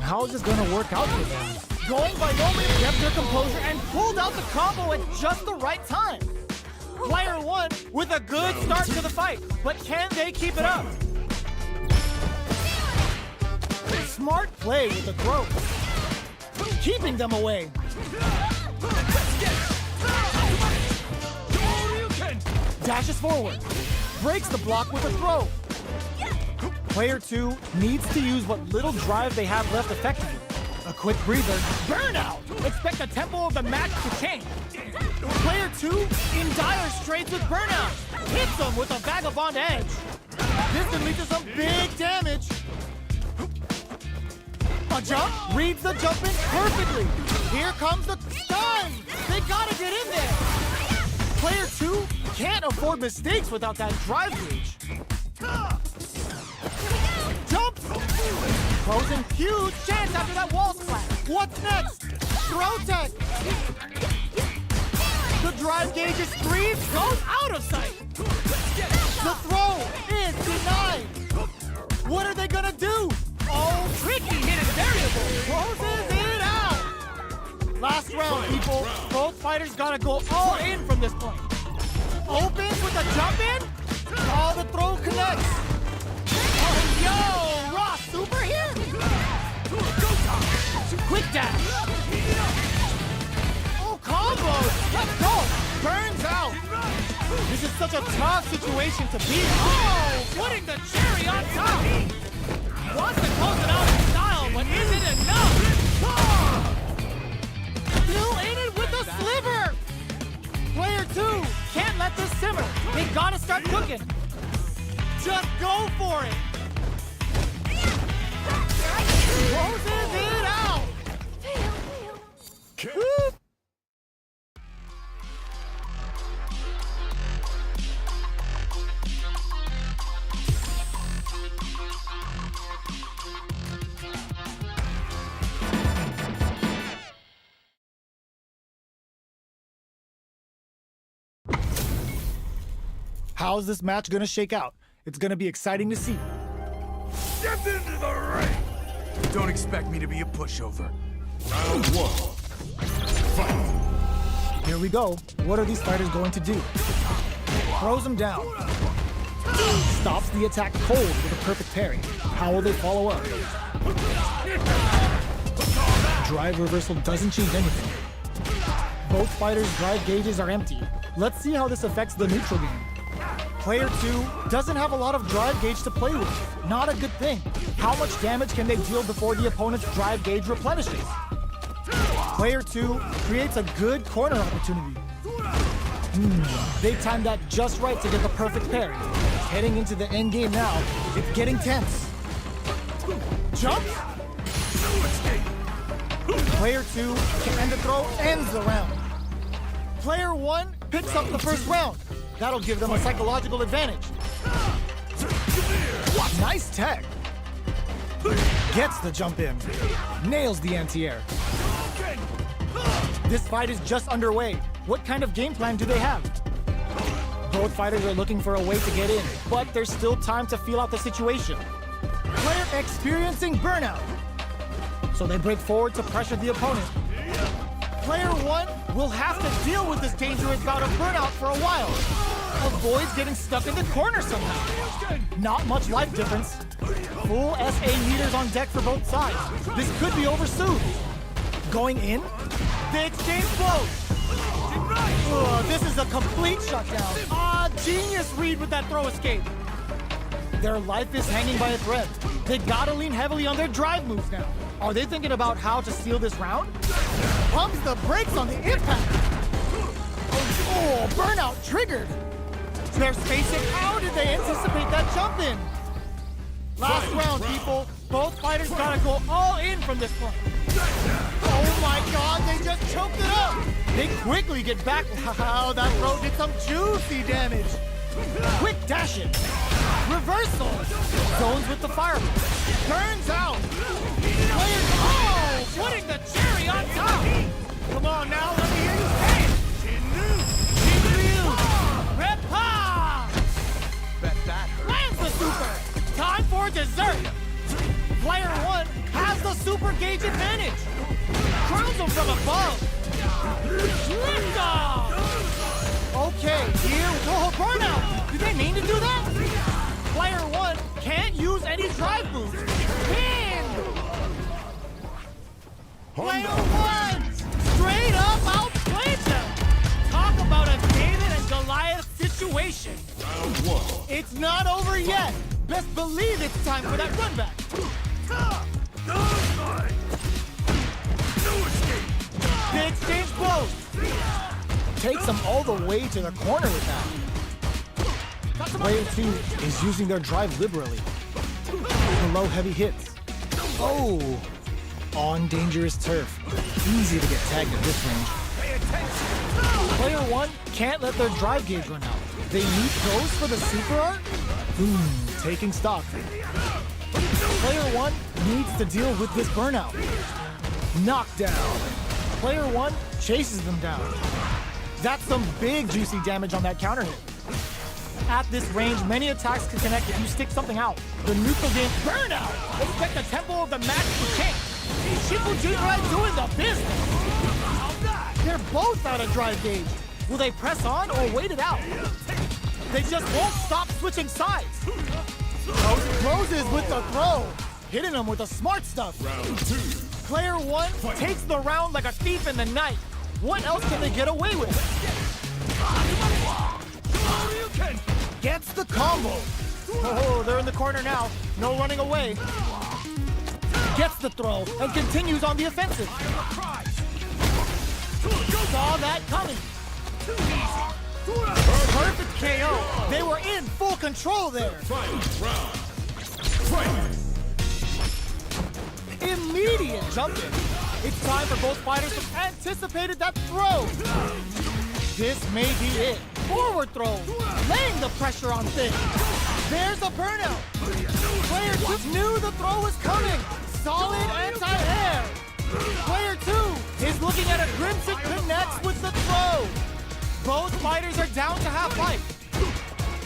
How is this gonna work out for them? Going by no means kept their composure and pulled out the combo at just the right time. Player 1 with a good start to the fight, but can they keep it up? Smart play with the throw. Keeping them away. Dashes forward. Breaks the block with a throw. Player 2 needs to use what little drive they have left effectively. A quick breather. Burnout! Expect the tempo of the match to change. Player 2 in dire straits with burnout. Hits him with a vagabond edge. This can lead to some big damage. A jump, reads the jump in perfectly. Here comes the stun. They gotta get in there. Player 2 can't afford mistakes without that drive gauge. Jump! Throws in huge chance after that wall splash. What's next? Throw tech. The drive gauge's screens goes out of sight. The throw is denied. What are they gonna do? Oh, tricky hidden variable. Closes it out. Last round, people. Both fighters gotta go all in from this point. Opens with a jump in. Oh, the throw connects. Oh, yo, Ross super here. Quick dash. Oh, combo. Let's go. Burns out. This is such a tough situation to be in. Oh, putting the cherry on top. Wants to close it out in style, but is it enough? Still in it with a sliver. Player 2 can't let this simmer. They gotta start cooking. Just go for it. Closes it out. Woo. How's this match gonna shake out? It's gonna be exciting to see. Step into the ring! Don't expect me to be a pushover. Round 1. Fight. Here we go. What are these fighters going to do? Throws him down. Stops the attack cold with a perfect parry. How will they follow up? Drive reversal doesn't change anything. Both fighters' drive gauges are empty. Let's see how this affects the neutral game. Player 2 doesn't have a lot of drive gauge to play with. Not a good thing. How much damage can they deal before the opponent's drive gauge replenishes? Player 2 creates a good corner opportunity. They timed that just right to get the perfect parry. Heading into the end game now, it's getting tense. Jump! Player 2 and the throw ends the round. Player 1 picks up the first round. That'll give them a psychological advantage. Nice tech. Gets the jump in. Nails the anti-air. This fight is just underway. What kind of game plan do they have? Both fighters are looking for a way to get in, but there's still time to feel out the situation. Player experiencing burnout. So they break forward to pressure the opponent. Player 1 will have to deal with this dangerous bout of burnout for a while. Avoids getting stuck in the corner somehow. Not much life difference. Full SA meters on deck for both sides. This could be over soon. Going in, they exchange blows. This is a complete shutdown. Genius read with that throw escape. Their life is hanging by a thread. They gotta lean heavily on their drive moves now. Are they thinking about how to steal this round? Pumps the brakes on the impact. Oh, burnout triggered. They're spacing. How did they anticipate that jump in? Last round, people. Both fighters gotta go all in from this point. Oh my God, they just choked it up. They quickly get back. Wow, that throw did some juicy damage. Quick dash it. Reversal. Zones with the fireball. Turns out. Players, putting the cherry on top. Come on now, let me hear you say it. Repa. Bet that hurt. Lands the super. Time for dessert. Player 1 has the super gauge advantage. Crowns him from above. Lift off. Okay, here we go. Burnout. Did they mean to do that? Player 1 can't use any drive moves. Pin. Player one! Straight up outplayed them! Talk about a David and Goliath situation! Round one. It's not over yet! Best believe it's time for that run back! They exchange blows! Takes them all the way to the corner with that. Player two is using their drive liberally. The low heavy hits. Oh! On dangerous turf. Easy to get tagged at this range. Player one can't let their drive gauge run out. They need those for the super art? Taking stock. Player one needs to deal with this burnout. Knockdown. Player one chases them down. That's some big juicy damage on that counter hit. At this range, many attacks can connect if you stick something out. The neutral game burnout! Expect the tempo of the match to change. Shifu Jinrai doing the business! They're both out of drive gauge. Will they press on or wait it out? They just won't stop switching sides. Closes with the throw. Hitting them with the smart stuff. Round two. Player one takes the round like a thief in the night. What else can they get away with? Gets the combo. Oh, they're in the corner now. No running away. Gets the throw and continues on the offensive. Saw that coming. Perfect KO. They were in full control there. Final round. Fight. Immediate jump in. It's time for both fighters to anticipated that throw. This may be it. Forward throw, laying the pressure on things. There's a burnout. Player two knew the throw was coming. Solid anti-air. Player two is looking at a Crimson connects with the throw. Both fighters are down to half life.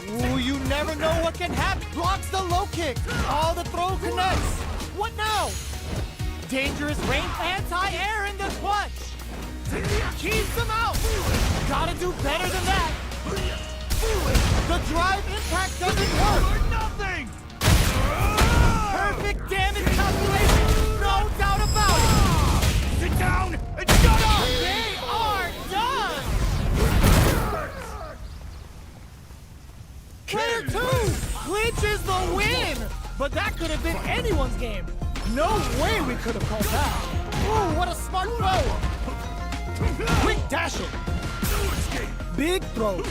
Ooh, you never know what can happen. Blocks the low kick. Oh, the throw connects. What now? Dangerous range anti-air in the clutch. Keeps them out. Gotta do better than that. The drive impact doesn't work. Nothing. Perfect damage calculation. No doubt about it. Sit down and shut up. They are done. Player two clinches the win. But that could have been anyone's game. No way we could have called that. Ooh, what a smart throw. Quick dashing. Big throws.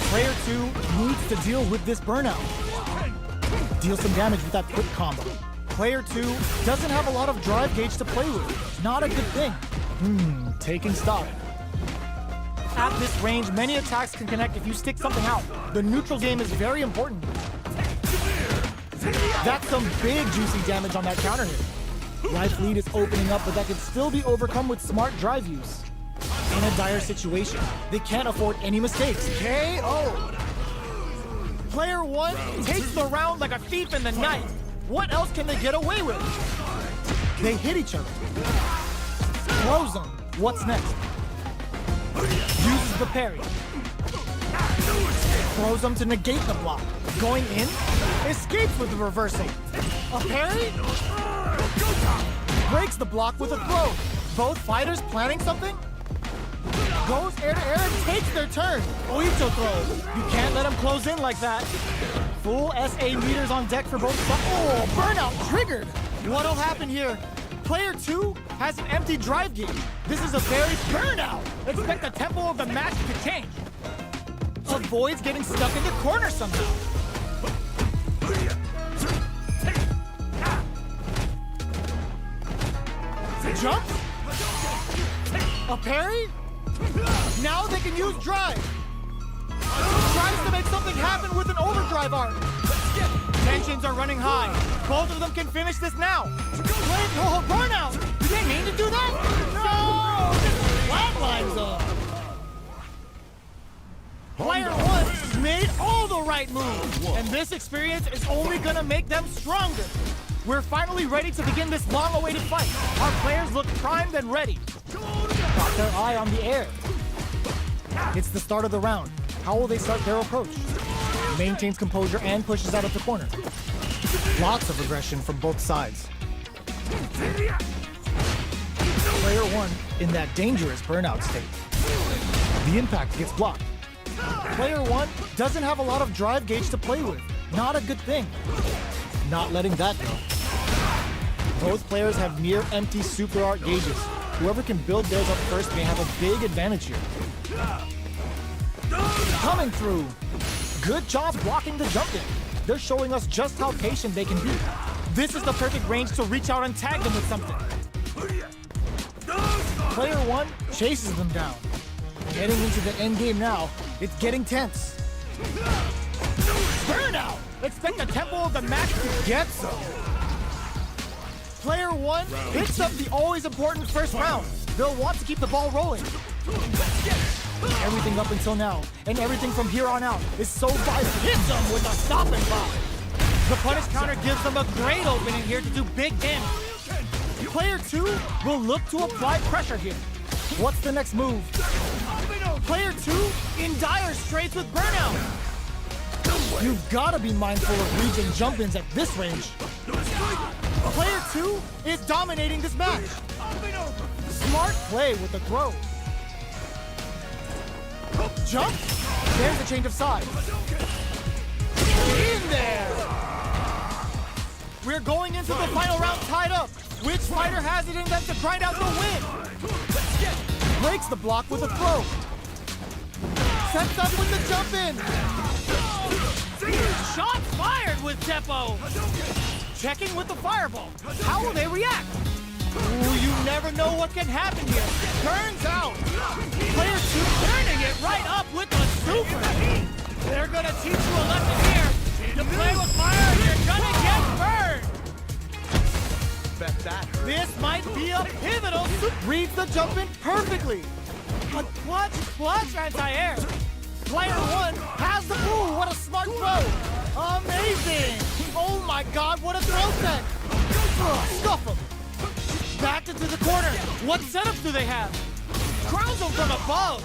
Player two needs to deal with this burnout. Deal some damage with that quick combo. Player two doesn't have a lot of drive gauge to play with. Not a good thing. Taking stock. At this range, many attacks can connect if you stick something out. The neutral game is very important. That's some big juicy damage on that counter hit. Life lead is opening up, but that can still be overcome with smart drive use. In a dire situation, they can't afford any mistakes. KO! Player one takes the round like a thief in the night. What else can they get away with? They hit each other. Throws them. What's next? Uses the parry. Throws them to negate the block. Going in. Escapes with the reversal. A parry? Breaks the block with a throw. Both fighters planning something? Goes air to air and takes their turn. Oito throw. You can't let him close in like that. Full SA meters on deck for both sides. Oh, burnout triggered. What'll happen here? Player two has an empty drive gauge. This is a very burnout. Expect the tempo of the match to change. Avoids getting stuck in the corner somehow. Jump? A parry? Now they can use drive. Tries to make something happen with an overdrive art. Tensions are running high. Both of them can finish this now. Oh, burnout! Did they mean to do that? No! Flatlines up. Player one made all the right moves, and this experience is only gonna make them stronger. We're finally ready to begin this long-awaited fight. Our players look primed and ready. Got their eye on the air. It's the start of the round. How will they start their approach? Maintains composure and pushes out of the corner. Lots of aggression from both sides. Player one in that dangerous burnout state. The impact gets blocked. Player one doesn't have a lot of drive gauge to play with. Not a good thing. Not letting that go. Both players have near empty super art gauges. Whoever can build theirs up first may have a big advantage here. Coming through. Good job blocking the jump in. They're showing us just how patient they can be. This is the perfect range to reach out and tag them with something. Player one chases them down. Heading into the end game now, it's getting tense. Burnout! Expect the tempo of the match to get some. Player one picks up the always important first round. They'll want to keep the ball rolling. Everything up until now, and everything from here on out, is so vital. Hits them with a stopping bomb. The punish counter gives them a great opening here to do big damage. Player two will look to apply pressure here. What's the next move? Player two in dire straits with burnout. You've got to be mindful of reaching jump-ins at this range. Player two is dominating this match. Smart play with the throw. Jump. There's a change of sides. In there. We're going into the final round tied up. Which fighter has it in them to grind out the win? Breaks the block with a throw. Sets up with the jump in. Shot fired with Depot. Checking with the fireball. How will they react? Ooh, you never know what can happen here. Turns out. Player two turning it right up with the super. They're gonna teach you a lesson here. You play with fire, you're gonna get burned. Bet that hurt. This might be a pivotal. Reads the jump in perfectly. A clutch anti-air. Player one has the ooh, what a smart throw. Amazing. Oh my God, what a throw set. Stuff him. Back into the corner. What setups do they have? Crowns them from above.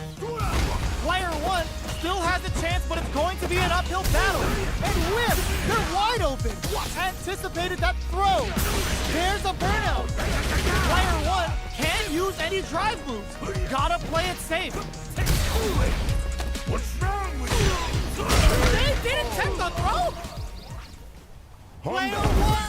Player one still has a chance, but it's going to be an uphill battle. And whip, they're wide open. Anticipated that throw. There's a burnout. Player one can't use any drive moves. Gotta play it safe. What's wrong with you? They didn't check the throw. Player one